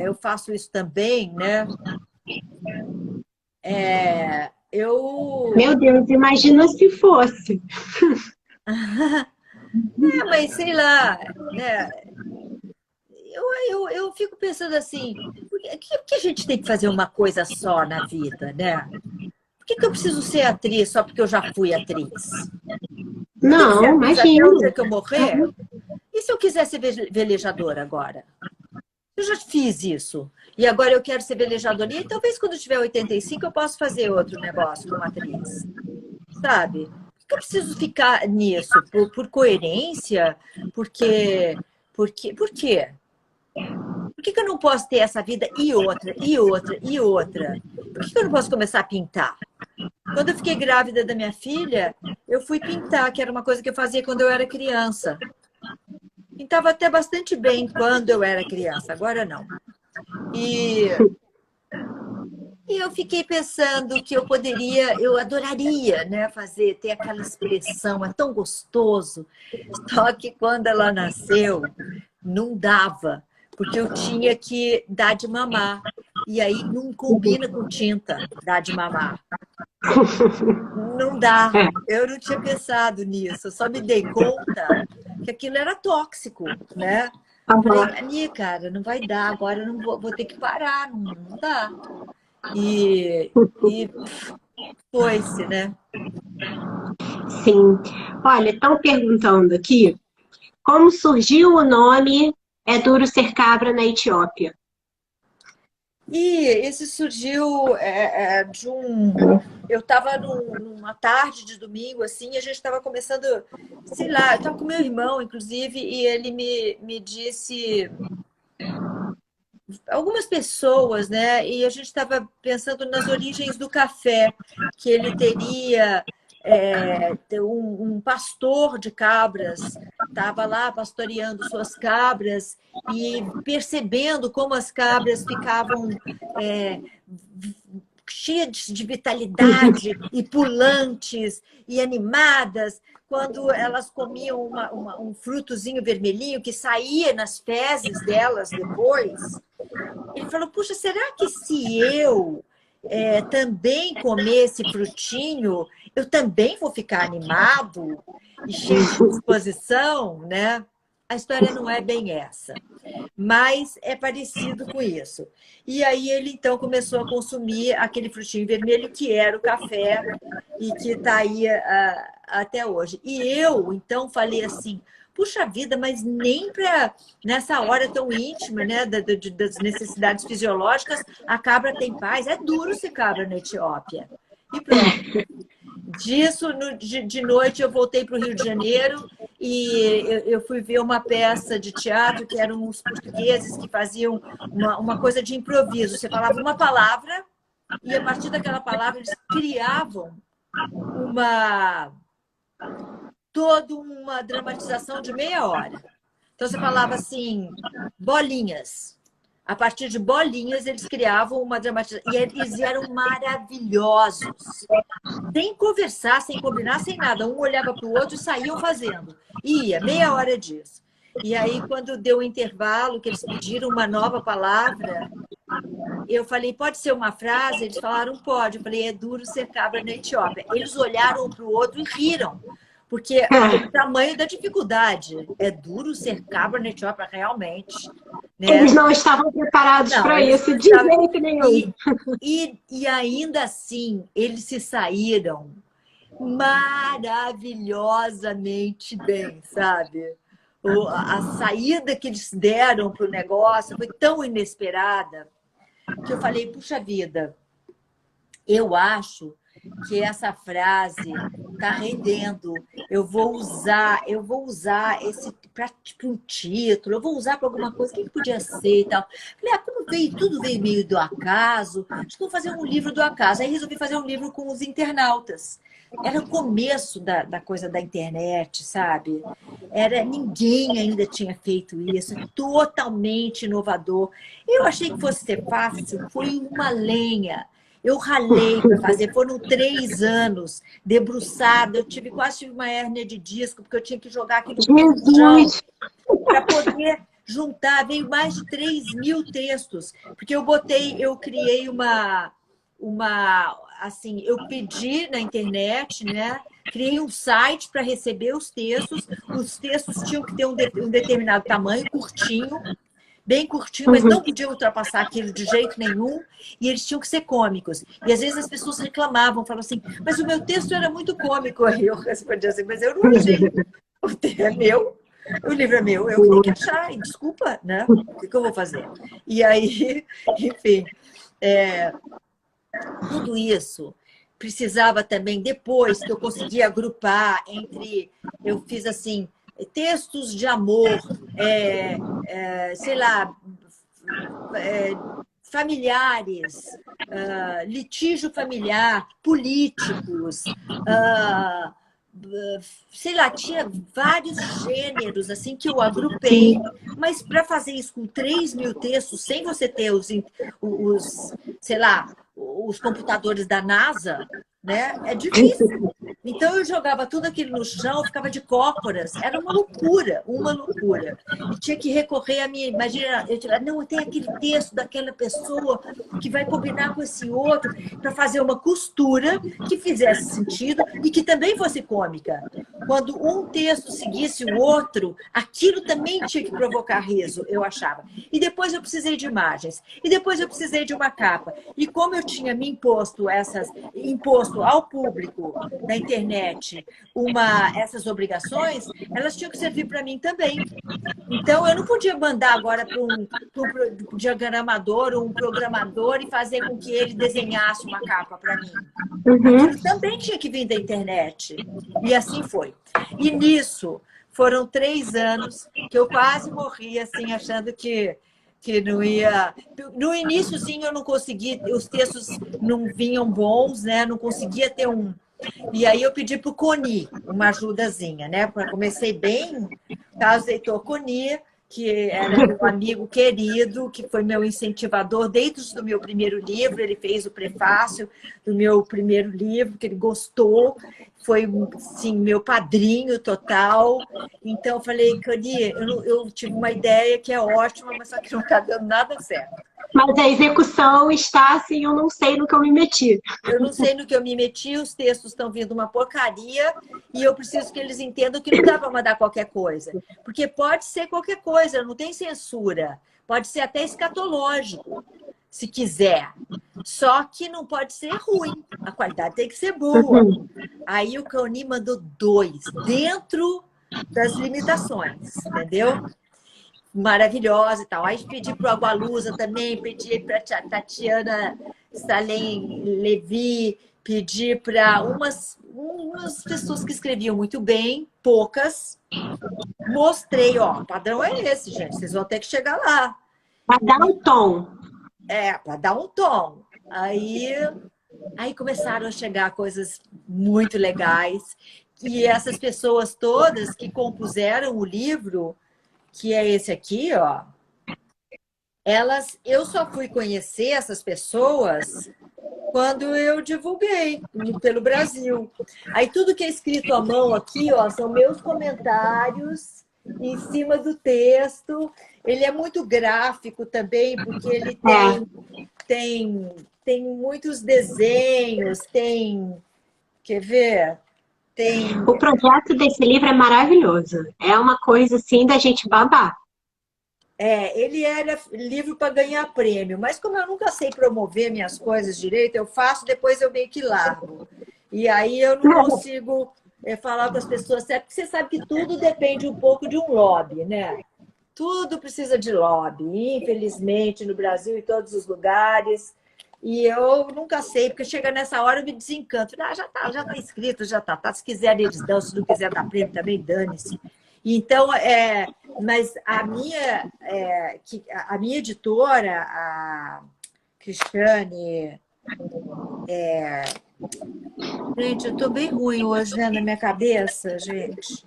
eu faço isso também, né? Meu Deus, imagina se fosse. Mas sei lá, né? Eu fico pensando assim, por que a gente tem que fazer uma coisa só na vida, né? Por que eu preciso ser atriz só porque eu já fui atriz? Eu tenho que ser Não, atriz até o imagina. dia que eu morrer? E se eu quiser ser velejadora agora? Eu já fiz isso. E agora eu quero ser velejadora. E talvez quando eu tiver 85 eu possa fazer outro negócio como atriz. Sabe? Por que eu preciso ficar nisso? Por coerência? Por quê? Por que eu não posso ter essa vida e outra, e outra, e outra? Por que eu não posso começar a pintar? Quando eu fiquei grávida da minha filha, eu fui pintar, que era uma coisa que eu fazia quando eu era criança. Pintava até bastante bem quando eu era criança, agora não. E eu fiquei pensando que eu adoraria, né, ter aquela expressão, é tão gostoso. Só que quando ela nasceu, não dava, porque eu tinha que dar de mamar. E aí não combina com tinta, dar de mamar. Não dá. Eu não tinha pensado nisso. Eu só me dei conta que aquilo era tóxico, né? Falei, ali, cara, não vai dar. Agora eu não vou ter que parar. Não dá. E foi-se, né? Sim. Olha, estão perguntando aqui como surgiu o nome É Duro Ser Cabra na Etiópia. E esse surgiu de um... Eu estava numa tarde de domingo, assim, e a gente estava começando, sei lá, eu estava com meu irmão, inclusive, e ele me disse algumas pessoas, né? E a gente estava pensando nas origens do café, que ele teria um pastor de cabras, estava lá pastoreando suas cabras e percebendo como as cabras ficavam cheias de vitalidade e pulantes e animadas quando elas comiam um frutozinho vermelhinho que saía nas fezes delas depois. Ele falou, puxa, será que se eu também comer esse frutinho, eu também vou ficar animado e cheio de disposição, né? A história não é bem essa, mas é parecido com isso. E aí ele, então, começou a consumir aquele frutinho vermelho que era o café e que está aí até hoje. E eu, então, falei assim, puxa vida, mas nem para nessa hora tão íntima, né, das necessidades fisiológicas, a cabra tem paz. É duro ser cabra na Etiópia. E pronto. Disso, de noite, eu voltei para o Rio de Janeiro e eu fui ver uma peça de teatro que eram os portugueses que faziam uma coisa de improviso. Você falava uma palavra e, a partir daquela palavra, eles criavam toda uma dramatização de meia hora. Então, você falava assim, bolinhas. A partir de bolinhas, eles criavam uma dramatização. E eles eram maravilhosos. Sem conversar, sem combinar, sem nada. Um olhava para o outro e saíam fazendo. Ia, meia hora disso. E aí, quando deu o intervalo, que eles pediram uma nova palavra, eu falei, pode ser uma frase? Eles falaram, pode. Eu falei, é duro ser cabra na Etiópia. Eles olharam um para o outro e riram. Porque o tamanho da dificuldade. É duro ser cabra na Etiópia, realmente. Né? Eles não estavam preparados para isso, de jeito nenhum. E ainda assim, eles se saíram maravilhosamente bem, sabe? A saída que eles deram para o negócio foi tão inesperada que eu falei, puxa vida, eu acho que essa frase está rendendo. Eu vou usar esse para um título, eu vou usar para alguma coisa, o que podia ser e tal. Falei, como tudo veio meio do acaso, acho que vou fazer um livro do acaso. Aí resolvi fazer um livro com os internautas. Era o começo da coisa da internet, sabe? Ninguém ainda tinha feito isso, totalmente inovador. Eu achei que fosse ser fácil, foi uma lenha. Eu ralei para fazer, foram 3 anos debruçada, eu quase tive uma hérnia de disco, porque eu tinha que jogar aquele chão para poder juntar, veio mais de 3.000 textos, porque eu criei assim, eu pedi na internet, né? Criei um site para receber os textos tinham que ter um determinado tamanho, curtinho, bem curtinho, mas não podia ultrapassar aquilo de jeito nenhum, e eles tinham que ser cômicos. E às vezes as pessoas reclamavam, falavam assim, mas o meu texto era muito cômico. Aí eu respondia assim, mas eu não achei. O livro é meu, eu tenho que achar, e desculpa, né? O que eu vou fazer? E aí, enfim, tudo isso precisava também, depois que eu consegui agrupar eu fiz assim, textos de amor, sei lá, familiares, litígio familiar, políticos, sei lá, tinha vários gêneros assim que eu agrupei, mas para fazer isso com 3.000 textos, sem você ter sei lá, os computadores da NASA, né? É difícil. Então, eu jogava tudo aquilo no chão, ficava de cócoras. Era uma loucura, uma loucura. E tinha que recorrer à minha... Imagina, eu tinha, não, tem aquele texto daquela pessoa que vai combinar com esse outro para fazer uma costura que fizesse sentido e que também fosse cômica. Quando um texto seguisse o outro, aquilo também tinha que provocar riso, eu achava. E depois eu precisei de imagens. E depois eu precisei de uma capa. E como eu tinha me imposto ao público da internet essas obrigações, elas tinham que servir para mim também. Então, eu não podia mandar agora para um diagramador ou um programador e fazer com que ele desenhasse uma capa para mim. Aquilo também tinha que vir da internet. E assim foi. E nisso, foram 3 anos que eu quase morri, assim, achando que não ia... No início, sim, eu não consegui, os textos não vinham bons, né? Não conseguia ter um... E aí eu pedi para o Coni uma ajudazinha, né? Comecei bem, caso Heitor Coni, que era meu amigo querido, que foi meu incentivador desde o meu primeiro livro, ele fez o prefácio do meu primeiro livro, que ele gostou, foi, sim, meu padrinho total. Então, eu falei, Cani, eu tive uma ideia que é ótima, mas só que não está dando nada certo. Mas a execução está assim, eu não sei no que eu me meti. Eu não sei no que eu me meti, os textos estão vindo uma porcaria e eu preciso que eles entendam que não dá para mandar qualquer coisa. Porque pode ser qualquer coisa, não tem censura. Pode ser até escatológico, se quiser. Só que não pode ser ruim, a qualidade tem que ser boa. Aí o Coni mandou 2, dentro das limitações, entendeu? Maravilhosa e tal. Aí pedi para o Agualusa também, pedi para a Tatiana Salem Levi, pedi para umas pessoas que escreviam muito bem, poucas. Mostrei, ó, o padrão é esse, gente. Vocês vão ter que chegar lá. Para dar um tom. Para dar um tom. Aí começaram a chegar coisas muito legais. E essas pessoas todas que compuseram o livro, que é esse aqui, ó, eu só fui conhecer essas pessoas quando eu divulguei pelo Brasil. Aí tudo que é escrito à mão aqui, ó, são meus comentários em cima do texto. Ele é muito gráfico também, porque ele tem muitos desenhos, quer ver? O projeto desse livro é maravilhoso. É uma coisa assim da gente babar. Ele era livro para ganhar prêmio, mas como eu nunca sei promover minhas coisas direito, eu faço, depois eu meio que largo. E aí eu não consigo falar para as pessoas, certo? Porque você sabe que tudo depende um pouco de um lobby, né? Tudo precisa de lobby, infelizmente, no Brasil, em todos os lugares. E eu nunca sei, porque chega nessa hora eu me desencanto. Já tá escrito, já tá. Se quiser eles dão, se não quiser dar prêmio também, dane-se. Então, mas a minha editora, a Cristiane, gente, eu estou bem ruim hoje, né, na minha cabeça, gente.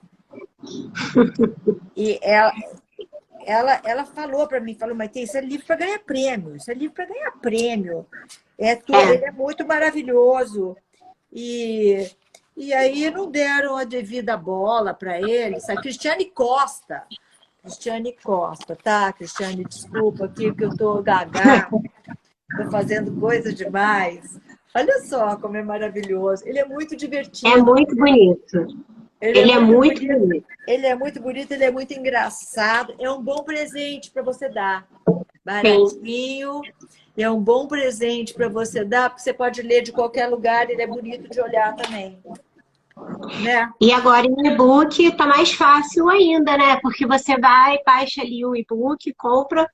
E ela falou para mim, mas isso é livro para ganhar prêmio, isso é livro para ganhar prêmio. Ele é muito maravilhoso. E aí não deram a devida bola para ele. A Cristiane Costa, tá? Cristiane, desculpa aqui que eu estou gaga, estou fazendo coisa demais. Olha só como é maravilhoso. Ele é muito divertido. É muito bonito. Ele é muito bonito. Ele é muito bonito, ele é muito engraçado. É um bom presente para você dar. Baratinho. É um bom presente para você dar, porque você pode ler de qualquer lugar, ele é bonito de olhar também. Né? E agora em e-book tá mais fácil ainda, né? Porque você vai, baixa ali o e-book, compra.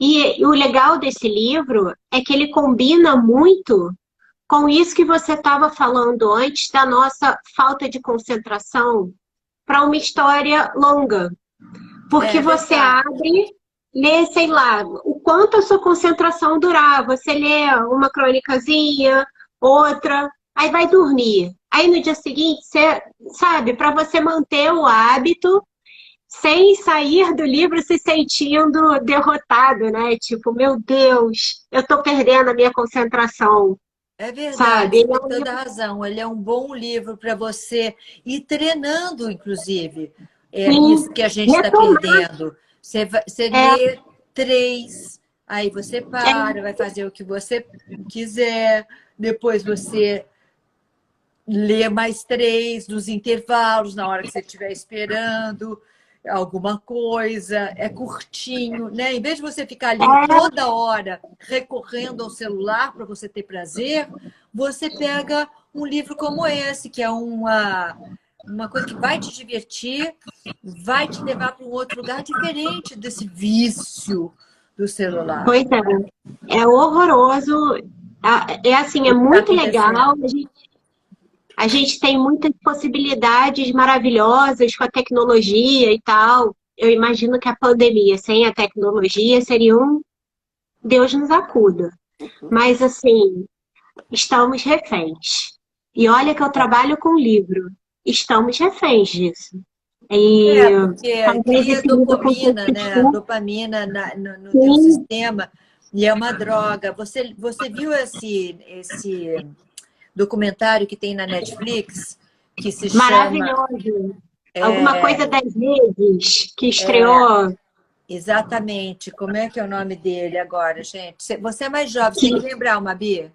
E o legal desse livro é que ele combina muito com isso que você estava falando antes da nossa falta de concentração para uma história longa. Porque você abre, lê, sei lá, o quanto a sua concentração durar. Você lê uma crônicazinha, outra, aí vai dormir. Aí no dia seguinte, você sabe, para você manter o hábito sem sair do livro se sentindo derrotado, né? Tipo, meu Deus, eu tô perdendo a minha concentração. É verdade, sabe? você tem toda a razão. Ele é um bom livro para você ir treinando, inclusive. Isso que a gente está perdendo. Você lê 3, aí você para, vai fazer o que você quiser, depois você lê mais 3 nos intervalos, na hora que você estiver esperando alguma coisa, é curtinho, né? Em vez de você ficar ali toda hora recorrendo ao celular para você ter prazer, você pega um livro como esse, que é uma coisa que vai te divertir, vai te levar para um outro lugar diferente desse vício do celular. Pois é horroroso, é assim, é muito legal, a gente tem muitas possibilidades maravilhosas com a tecnologia e tal. Eu imagino que a pandemia sem a tecnologia seria um Deus nos acuda. Mas, assim, estamos reféns. E olha que eu trabalho com livro. Estamos reféns disso. Porque cria dopamina, né? Dopamina no teu sistema. E é uma droga. Você viu esse documentário que tem na Netflix, que se maravilhoso. Alguma coisa das redes, que estreou. Exatamente. Como é que é o nome dele agora, gente? Você é mais jovem, você tem que lembrar, Mabi?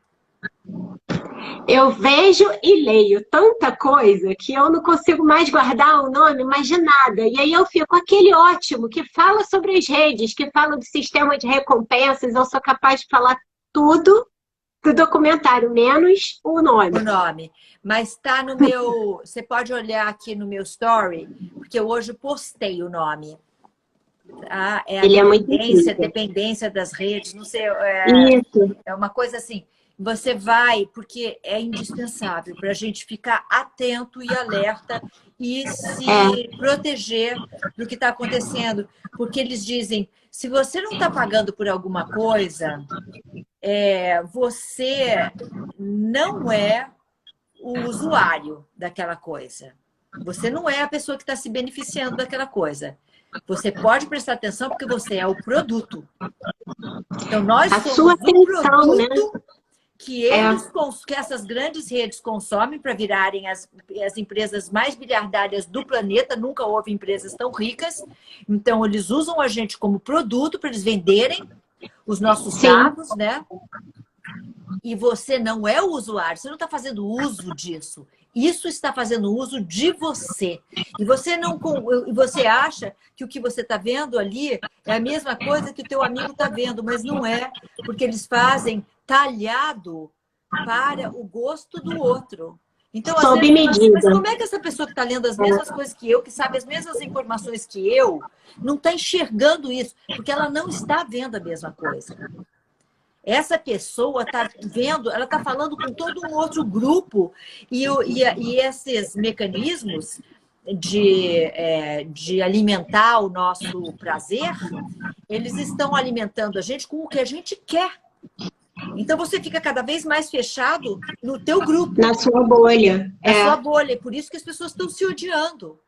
Eu vejo e leio tanta coisa que eu não consigo mais guardar o nome, mais de nada. E aí eu fico aquele ótimo que fala sobre as redes, que fala do sistema de recompensas. Eu sou capaz de falar tudo do documentário, menos o nome. O nome. Mas está no meu... Você pode olhar aqui no meu story, porque eu hoje postei o nome. Tá? É a Ele é muito incrível. dependência das redes, não sei, Isso. é uma coisa assim. Você vai, porque é indispensável para a gente ficar atento e alerta e se proteger do que está acontecendo. Porque eles dizem, se você não está pagando por alguma coisa, você não é o usuário daquela coisa. Você não é a pessoa que está se beneficiando daquela coisa. Você pode prestar atenção porque você é o produto. Então, nós A somos sua o atenção, né? produto que que essas grandes redes consomem para virarem as empresas mais bilhardárias do planeta. Nunca houve empresas tão ricas. Então, eles usam a gente como produto para eles venderem os nossos dados, né? E você não é o usuário, você não está fazendo uso disso. Isso está fazendo uso de você. E você acha que o que você está vendo ali é a mesma coisa que o teu amigo está vendo, mas não é, porque eles fazem talhado para o gosto do outro. Então, às vezes, assim, mas como é que essa pessoa que está lendo as mesmas coisas que eu, que sabe as mesmas informações que eu, não está enxergando isso? Porque ela não está vendo a mesma coisa. Essa pessoa está vendo, ela está falando com todo um outro grupo e esses mecanismos de alimentar o nosso prazer, eles estão alimentando a gente com o que a gente quer. Então, você fica cada vez mais fechado no teu grupo. Na sua bolha. Na sua bolha. Por isso que as pessoas estão se odiando.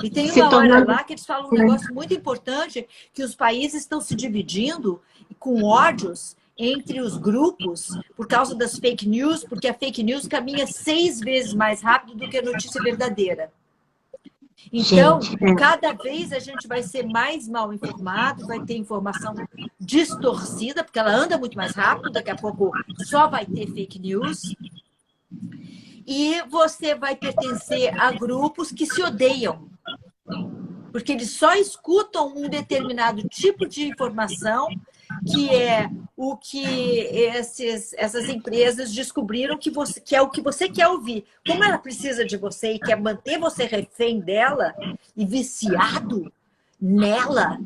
E tem uma hora lá que eles falam um negócio muito importante, que os países estão se dividindo com ódios entre os grupos por causa das fake news, porque a fake news caminha 6 vezes mais rápido do que a notícia verdadeira. Então, cada vez a gente vai ser mais mal informado, vai ter informação distorcida, porque ela anda muito mais rápido, daqui a pouco só vai ter fake news. E você vai pertencer a grupos que se odeiam, porque eles só escutam um determinado tipo de informação, que é o que essas empresas descobriram que é o que você quer ouvir. Como ela precisa de você e quer manter você refém dela e viciado nela,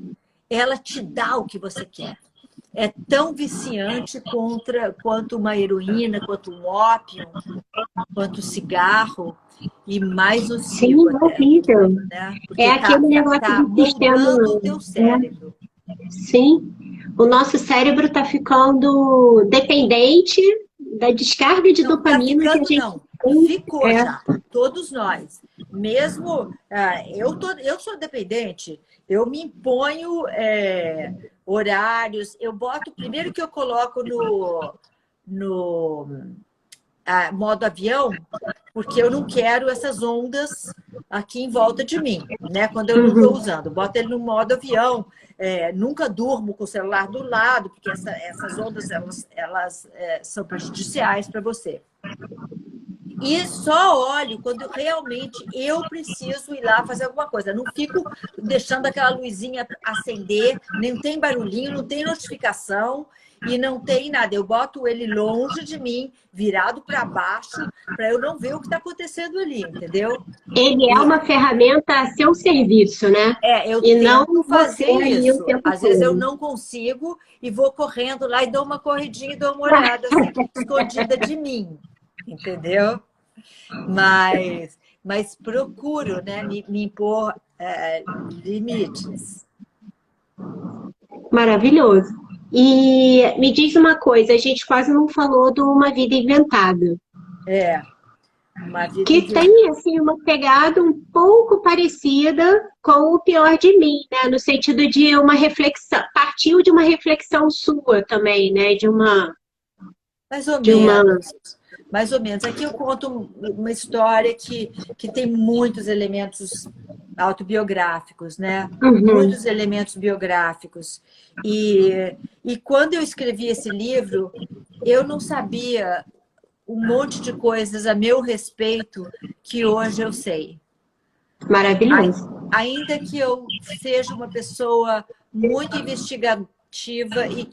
ela te dá o que você quer. É tão viciante quanto uma heroína, quanto um ópio, quanto o cigarro, e mais nocivo. Sim, horrível. Né? Porque aquele negócio do sistema o teu cérebro. Sim. O nosso cérebro está ficando dependente da descarga de dopamina que a gente não. Ficou já. Todos nós. Mesmo... eu sou dependente. Eu me imponho horários. Eu boto... Primeiro que eu coloco no modo avião, porque eu não quero essas ondas aqui em volta de mim, né? Quando eu não estou usando. Boto ele no modo avião. Nunca durmo com o celular do lado, porque essas ondas elas são prejudiciais para você. E só olho quando realmente eu preciso ir lá fazer alguma coisa. Não fico deixando aquela luzinha acender, nem tem barulhinho, não tem notificação e não tem nada. Eu boto ele longe de mim, virado para baixo, para eu não ver o que está acontecendo ali, entendeu? Ele é uma ferramenta a seu serviço, né? Eu tento fazer isso. Às vezes eu não consigo e vou correndo lá e dou uma corridinha e dou uma olhada assim, escondida de mim, entendeu? Mas procuro, né, me impor limites. Maravilhoso. E me diz uma coisa, a gente quase não falou de Uma Vida Inventada. Uma vida que tem assim, uma pegada um pouco parecida com O Pior de Mim, né? No sentido de uma reflexão, partiu de uma reflexão sua também, né? De uma... Mais ou menos. Mais ou menos. Aqui eu conto uma história que tem muitos elementos autobiográficos, né? Muitos elementos biográficos. E quando eu escrevi esse livro, eu não sabia um monte de coisas a meu respeito que hoje eu sei. Maravilhoso. Ainda que eu seja uma pessoa muito ativa e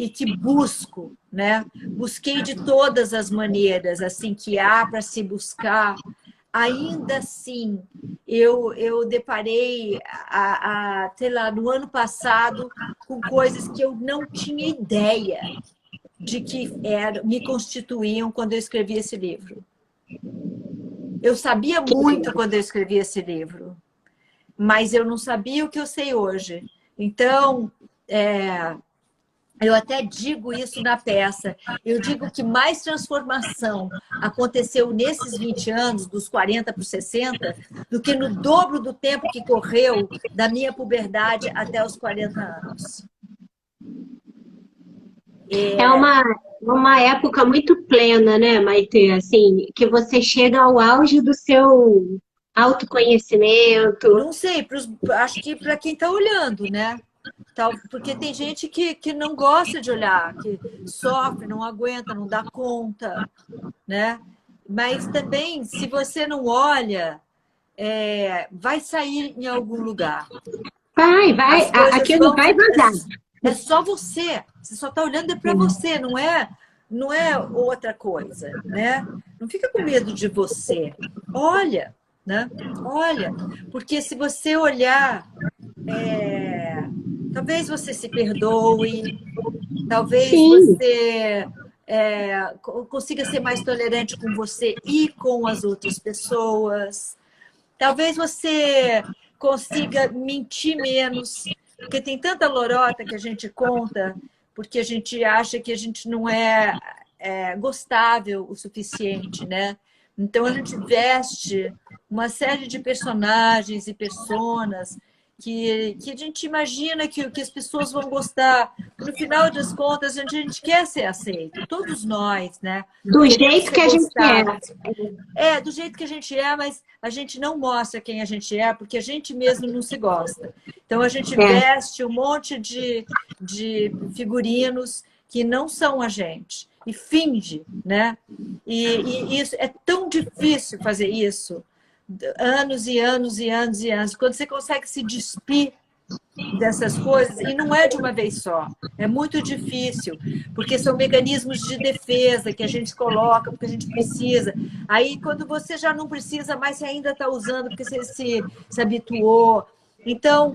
que busco, né? Busquei de todas as maneiras, assim, que há para se buscar. Ainda assim, eu deparei, sei lá, no ano passado, com coisas que eu não tinha ideia de que me constituíam quando eu escrevi esse livro. Eu sabia muito quando eu escrevi esse livro, mas eu não sabia o que eu sei hoje. Então, eu até digo isso na peça. Eu digo que mais transformação aconteceu nesses 20 anos, dos 40 para os 60, do que no dobro do tempo que correu da minha puberdade até os 40 anos. É uma época muito plena, né, Maite? Assim, que você chega ao auge do seu autoconhecimento. Não sei, acho que para quem está olhando, né? Porque tem gente que não gosta de olhar, que sofre, não aguenta, não dá conta, né? Mas também, se você não olha, vai sair em algum lugar. As coisas Aquilo vão. vai vazar. É só você. Você só está olhando para você, não é outra coisa, né? Não fica com medo de você. Olha, né? Olha, porque se você olhar, talvez você se perdoe, talvez Sim. você consiga ser mais tolerante com você e com as outras pessoas. Talvez você consiga mentir menos, porque tem tanta lorota que a gente conta, porque a gente acha que a gente não é gostável o suficiente, né? Então a gente veste uma série de personagens e personas que a gente imagina que as pessoas vão gostar. No final das contas, a gente quer ser aceito, todos nós, né? Do Queremos jeito ser que a gente gostados. Do jeito que a gente mas a gente não mostra quem a gente porque a gente mesmo não se gosta. Então, a gente veste um monte de figurinos que não são a gente e finge, né? E isso é tão difícil fazer isso, anos e anos e anos e anos. Quando você consegue se despir dessas coisas, e não é de uma vez só, é muito difícil, porque são mecanismos de defesa que a gente coloca, porque a gente precisa. Aí, quando você já não precisa mais, você ainda está usando, porque você se habituou. Então,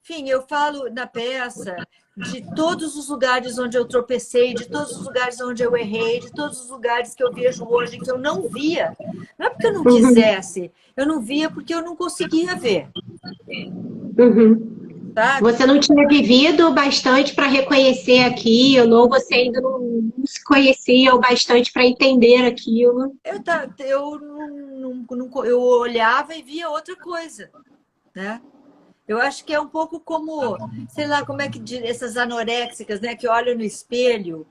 enfim, eu falo na peça de todos os lugares onde eu tropecei, de todos os lugares onde eu errei, de todos os lugares que eu vejo hoje que eu não via. Não é porque eu não quisesse, eu não via porque eu não conseguia ver. Sabe? Você não tinha vivido o bastante para reconhecer aquilo, ou você ainda não se conhecia o bastante para entender aquilo. Eu olhava e via outra coisa, né? Eu acho que é um pouco como, sei lá, como é que essas anoréxicas, né, que olham no espelho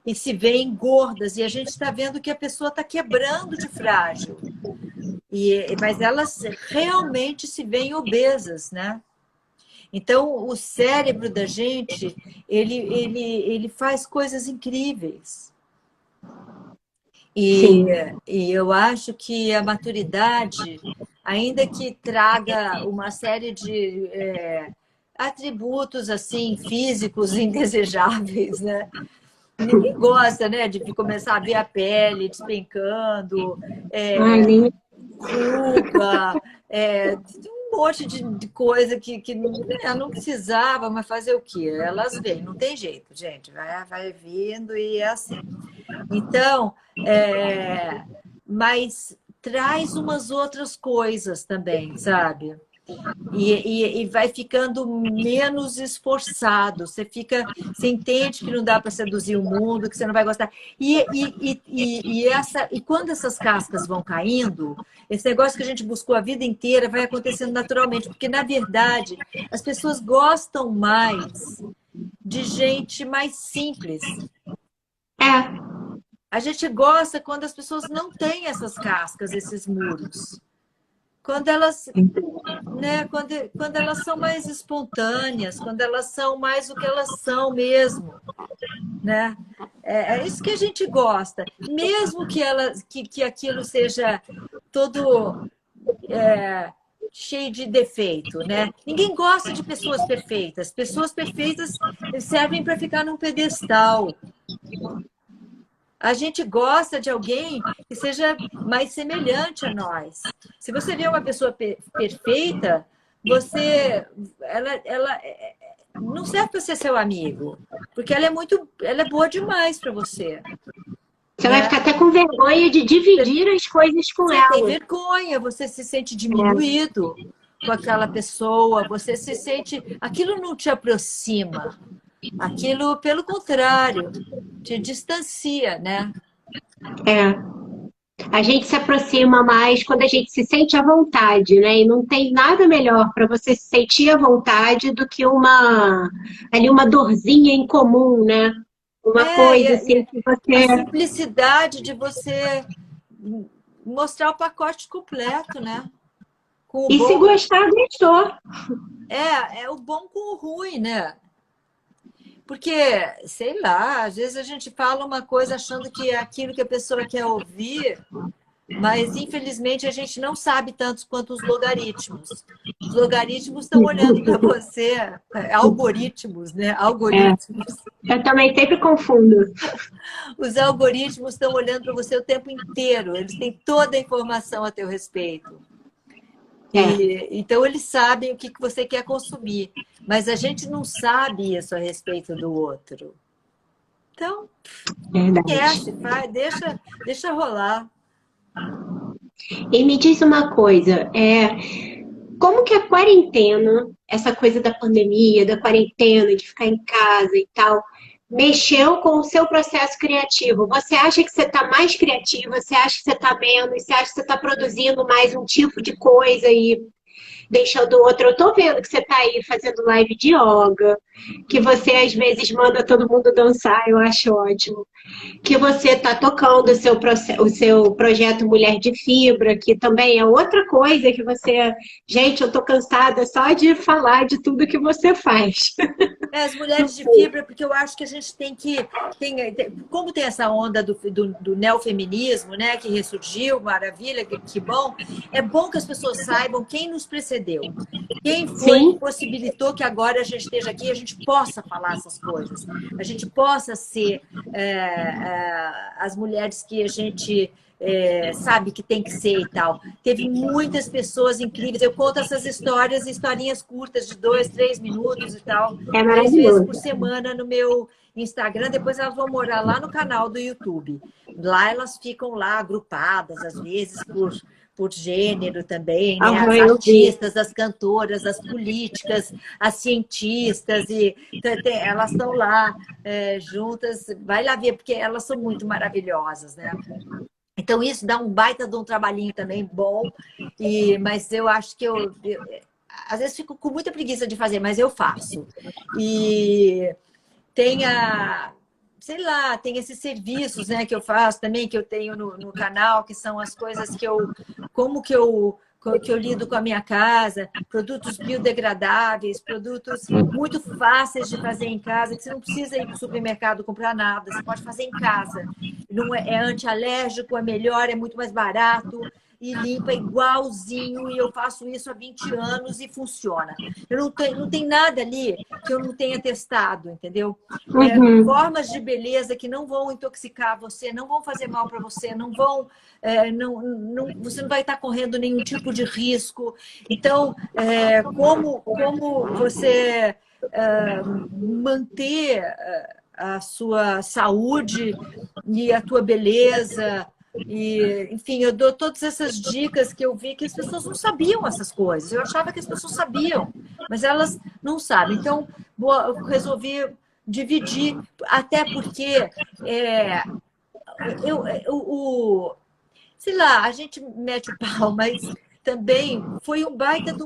e se veem gordas, e a gente está vendo que a pessoa está quebrando de frágil. Mas elas realmente se veem obesas, né? Então, o cérebro da gente, ele faz coisas incríveis. E eu acho que a maturidade, ainda que traga uma série de atributos assim físicos indesejáveis, né? Ninguém gosta, né, de começar a ver a pele despencando, ruga, um monte de coisa que não precisava, mas fazer o quê? Elas vêm, não tem jeito, gente, vai vindo e é assim. Então, mas traz umas outras coisas também, sabe? E vai ficando menos esforçado. Você entende que não dá para seduzir o mundo, que você não vai gostar. E quando essas cascas vão caindo, esse negócio que a gente buscou a vida inteira vai acontecendo naturalmente, porque, na verdade, as pessoas gostam mais de gente mais simples. A gente gosta quando as pessoas não têm essas cascas, esses muros. Quando elas, né, quando elas são mais espontâneas, quando elas são mais o que elas são mesmo, né? É isso que a gente gosta, mesmo que aquilo seja todo cheio de defeito, né? Ninguém gosta de pessoas perfeitas. Pessoas perfeitas servem para ficar num pedestal. A gente gosta de alguém que seja mais semelhante a nós. Se você vê uma pessoa perfeita, ela não serve para ser seu amigo, porque ela é boa demais para você. Você vai ficar até com vergonha de dividir as coisas com Você tem ela. vergonha, você se sente diminuído com aquela pessoa, você se sente... Aquilo não te aproxima, aquilo, pelo contrário, te distancia, né? É. A gente se aproxima mais quando a gente se sente à vontade, né? E não tem nada melhor para você se sentir à vontade do que uma dorzinha em comum, né? Uma coisa assim que A você... simplicidade de você mostrar o pacote completo, né? Com o E se bom, gostar, gostou. é o bom com o ruim, né? Porque, sei lá, às vezes a gente fala uma coisa achando que é aquilo que a pessoa quer ouvir, mas infelizmente a gente não sabe tanto quanto os logaritmos. Os logaritmos estão olhando para você, algoritmos, né? É, Algoritmos. eu também sempre confundo. Os algoritmos estão olhando para você o tempo inteiro, eles têm toda a informação a teu respeito. É, Então, eles sabem o que você quer consumir, mas a gente não sabe isso a respeito do outro. Então, verdade. esquece, deixa rolar. E me diz uma coisa, como que a quarentena, essa coisa da pandemia, da quarentena, de ficar em casa e tal, mexeu com o seu processo criativo? Você acha que você está mais criativa? Você acha que você está menos? Você acha que você está produzindo mais um tipo de coisa e deixando o outro? Eu tô vendo que você tá aí fazendo live de yoga, que você às vezes manda todo mundo dançar, eu acho ótimo. Que você tá tocando o seu projeto Mulher de Fibra, que também é outra coisa que você... Gente, eu tô cansada só de falar de tudo que você faz. As mulheres de fibra, porque eu acho que a gente como tem essa onda do neofeminismo, né, que ressurgiu, maravilha, que bom, é bom que as pessoas saibam quem nos precedeu, quem foi que Sim, possibilitou que agora a gente esteja aqui e a gente possa falar essas coisas, a gente possa ser as mulheres que a gente sabe que tem que ser e tal. Teve muitas pessoas incríveis. Eu conto essas histórias, historinhas curtas de 2, 3 minutos e tal, é 3 vezes maravilhoso. por semana no meu Instagram. Depois elas vão morar lá no canal do YouTube. Lá elas ficam lá agrupadas, às vezes por gênero também, né? As Eu vi. artistas, as cantoras, as políticas, as cientistas, elas estão lá juntas. Vai lá ver, porque elas são muito maravilhosas, né? Então, isso dá um baita de um trabalhinho também bom, mas eu acho que às vezes fico com muita preguiça de fazer, mas eu faço. E tem sei lá, tem esses serviços, né, que eu faço também, que eu tenho no canal, que são as coisas como que eu lido com a minha casa, produtos biodegradáveis, produtos muito fáceis de fazer em casa, que você não precisa ir para o supermercado comprar nada, você pode fazer em casa. Não é antialérgico, é melhor, é muito mais barato e limpa igualzinho, e eu faço isso há 20 anos e funciona. Não tem nada ali que eu não tenha testado, entendeu? Uhum. Formas de beleza que não vão intoxicar você, não vão fazer mal para você, não vão... você não vai estar correndo nenhum tipo de risco. Então, como você manter a sua saúde e a tua beleza... enfim, eu dou todas essas dicas que eu vi que as pessoas não sabiam essas coisas. Eu achava que as pessoas sabiam, mas elas não sabem. Então, eu resolvi dividir, até porque sei lá, a gente mete o pau, mas também foi um baita de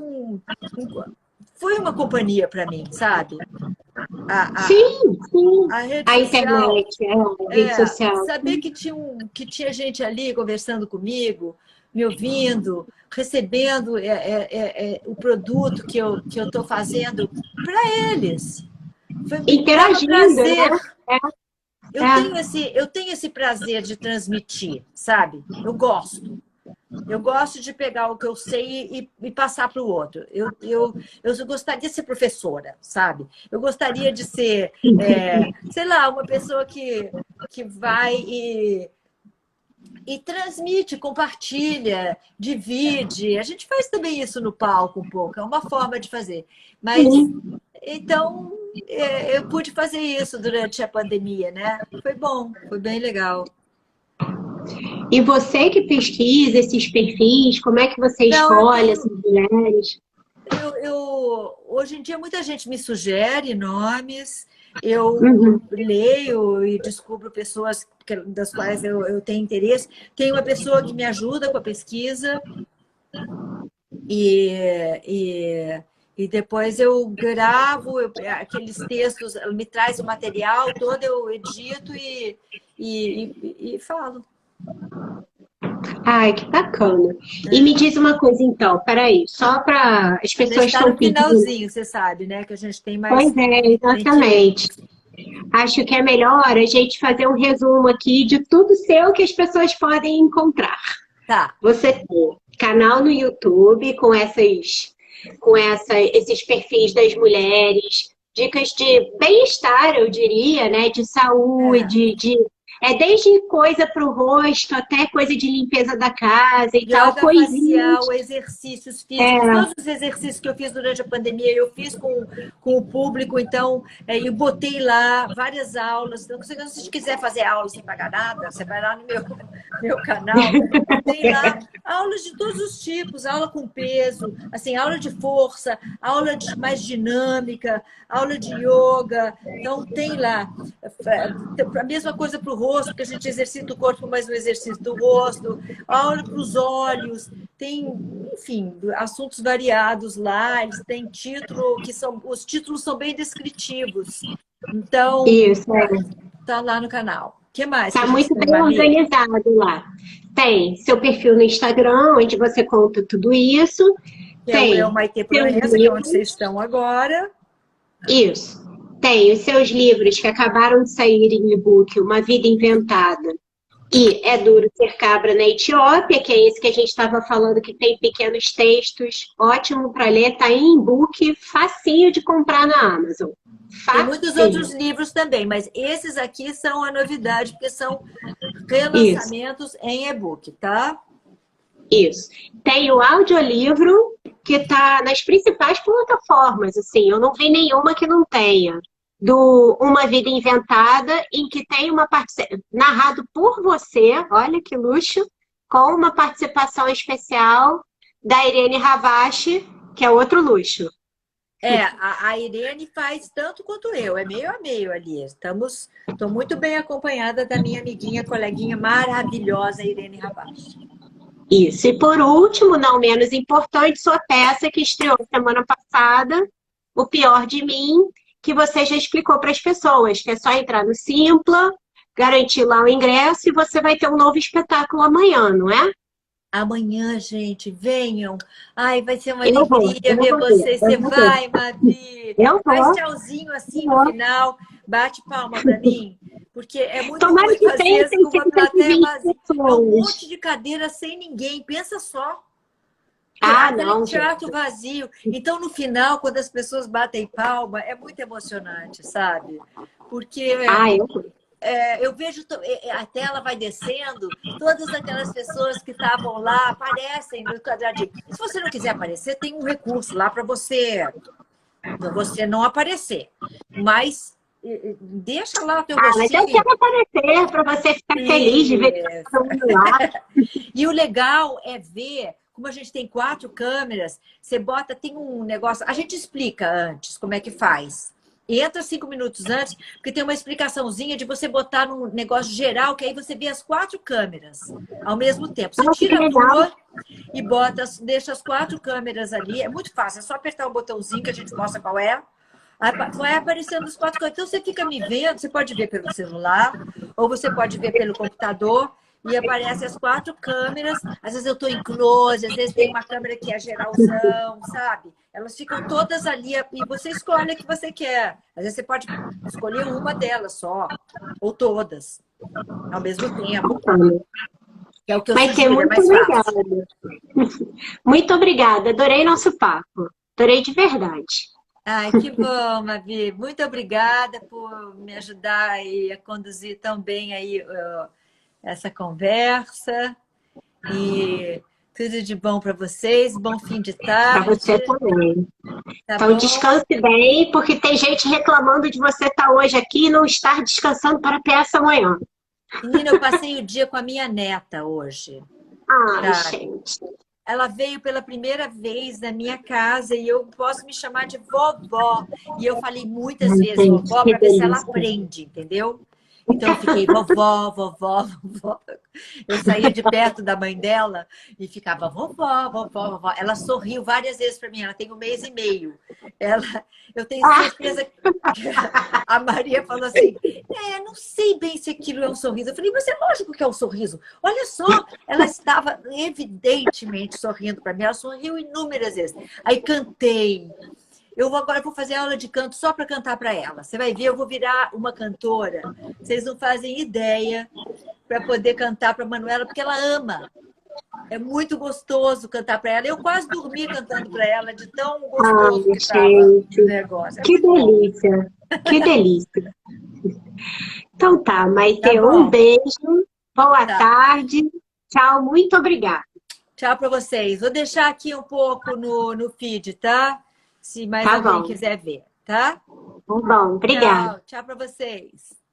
foi uma companhia para mim, sabe? Sim, sim. A rede A social, internet, a rede social. saber que tinha gente ali conversando comigo, me ouvindo, recebendo o produto que eu estou fazendo para eles. Me dava Interagindo, né? prazer. É. Eu tenho esse prazer de transmitir, sabe? Eu gosto. Eu gosto de pegar o que eu sei e passar para o outro. Eu gostaria de ser professora, sabe? Eu gostaria de ser, sei lá, uma pessoa que vai e transmite, compartilha, divide. A gente faz também isso no palco um pouco, é uma forma de fazer. Mas, Sim. então, eu pude fazer isso durante a pandemia, né? Foi bom, foi bem legal. E você que pesquisa esses perfis, como é que você Não, eu escolhe tenho. essas mulheres? Hoje em dia, muita gente me sugere nomes, eu Uhum. leio e descubro pessoas das quais eu tenho interesse. Tem uma pessoa que me ajuda com a pesquisa e, e, e depois eu gravo aqueles textos, ela me traz o material todo, eu edito e falo. Ai, que bacana. E me É. diz uma coisa então, peraí, só para as A gente pessoas está estão no pedindo. finalzinho, você sabe, né? Que a gente tem mais Pois é, 20 exatamente. minutos. Acho que é melhor a gente fazer um resumo aqui de tudo seu que as pessoas podem encontrar. Tá. Você tem canal no YouTube esses perfis das mulheres, dicas de bem-estar, eu diria, né? De É. saúde, desde coisa para o rosto até coisa de limpeza da casa e tal, Yoga coisinhas. facial, exercícios físicos, É, todos os exercícios que eu fiz durante a pandemia, eu fiz com o público, então eu botei lá várias aulas. Então, se você quiser fazer aula sem pagar nada, você vai lá no meu canal, tem lá aulas de todos os tipos, aula com peso, assim, aula de força, aula mais dinâmica, aula de yoga. Então, tem lá a mesma coisa para o rosto, porque a gente exercita o corpo, mas no exercício do rosto, aula para os olhos, tem, enfim, assuntos variados lá, eles têm título que são, os títulos são bem descritivos. Então, isso, é. tá lá no canal. O que mais que Tá a gente muito tem, bem Mami? organizado lá. Tem seu perfil no Instagram, onde você conta tudo isso. Que é o Eu Tem Maitê seus Proença, que é onde vocês livros. estão agora. Isso. Tem os seus livros que acabaram de sair em e-book, Uma Vida Inventada. E É Duro Ser Cabra na Etiópia, que é esse que a gente estava falando, que tem pequenos textos, ótimo para ler, está em e-book, facinho de comprar na Amazon. Tem muitos outros Facinho. livros também, mas esses aqui são a novidade, porque são Isso. relançamentos em e-book, tá? Isso. Tem o audiolivro que está nas principais plataformas, assim, eu não vi nenhuma que não tenha. Do Uma Vida Inventada, em que tem uma participação narrado por você, olha que luxo, com uma participação especial da Irene Ravache, que é outro luxo. A Irene faz tanto quanto eu, é meio a meio ali. Estou muito bem acompanhada da minha amiguinha, coleguinha maravilhosa, Irene Rabacho. Isso. E por último, não menos importante, sua peça que estreou semana passada, O Pior de Mim, que você já explicou para as pessoas, que é só entrar no Simpla, garantir lá o ingresso e você vai ter um novo espetáculo amanhã, não é? Amanhã, gente, venham. Ai, vai ser uma Eu vou, alegria eu ver vou ver, vocês. eu Você vou ver. vai, Mavi. Eu Faz vou, tchauzinho eu assim no vou. final, bate palma para mim, porque é muito Tomara ruim que tenha fazer com uma plateia 620 vazia. É um pessoas. monte de cadeira sem ninguém, pensa só. Ah, Aquele não, gente. teatro vazio. Então, no final, quando as pessoas batem palma, é muito emocionante, sabe? Porque Ah, eu vou. eu vejo a tela vai descendo, todas aquelas pessoas que estavam lá aparecem no quadradinho. Se você não quiser aparecer, tem um recurso lá para você não aparecer. Mas deixa lá o teu Ah, mas eu rostinho. quero aparecer para você ficar feliz de ver que tá Isso. todo mundo lá. E o legal é ver, como a gente tem 4 câmeras, você bota, tem um negócio, a gente explica antes como é que faz. Entra 5 minutos antes, porque tem uma explicaçãozinha de você botar num negócio geral, que aí você vê as 4 câmeras ao mesmo tempo. Você Nossa, que tira a legal. tua e bota, deixa as 4 câmeras ali. É muito fácil, é só apertar o botãozinho que a gente mostra qual é. Vai aparecendo os 4 câmeras. Então você fica me vendo, você pode ver pelo celular, ou você pode ver pelo computador. E aparecem as 4 câmeras. Às vezes eu estou em close, às vezes tem uma câmera que é geralzão, sabe? Elas ficam todas ali e você escolhe a que você quer. Às vezes você pode escolher uma delas só, ou todas, ao mesmo tempo. Bacana. Que é o que eu Maitê, sugiro, é muito mais fácil. obrigada. Muito obrigada. Adorei nosso papo. Adorei de verdade. Ai, que bom, Mavi. Muito obrigada por me ajudar aí a conduzir tão bem aí essa conversa. E tudo de bom para vocês. Bom fim de Para você tarde, também. tá Então, bom? descanse bem, porque tem gente reclamando de você estar hoje aqui e não estar descansando para a peça amanhã. Menina, eu passei o dia com a minha neta hoje, Ai, sabe? gente. Ela veio pela primeira vez na minha casa e eu posso me chamar de vovó. E eu falei muitas Ai, vezes gente, vovó que para ver se ela delícia. aprende, entendeu? Então eu fiquei vovó, vovó, vovó. Eu saía de perto da mãe dela e ficava vovó, vovó, vovó. Ela sorriu várias vezes para mim, ela tem 1 mês e meio. Ela, eu tenho Ah, certeza que a Maria falou assim: não sei bem se aquilo é um sorriso. Eu falei, mas é lógico que é um sorriso. Olha só, ela estava evidentemente sorrindo para mim, ela sorriu inúmeras vezes. Aí cantei. Agora vou fazer aula de canto só para cantar para ela. Você vai ver, eu vou virar uma cantora. Vocês não fazem ideia para poder cantar para a Manuela, porque ela ama. É muito gostoso cantar para ela. Eu quase dormi cantando para ela, de tão gostoso ai, que estava o gente. negócio. É Que muito bom. delícia. Que delícia. Então tá, Tá Maitê, um bom? beijo. Boa Tá. tarde. Tchau, muito obrigada. Tchau para vocês. Vou deixar aqui um pouco no feed, tá? Se mais Tá alguém bom. quiser ver, tá? Tá bom, obrigada. Tchau. Tchau para vocês.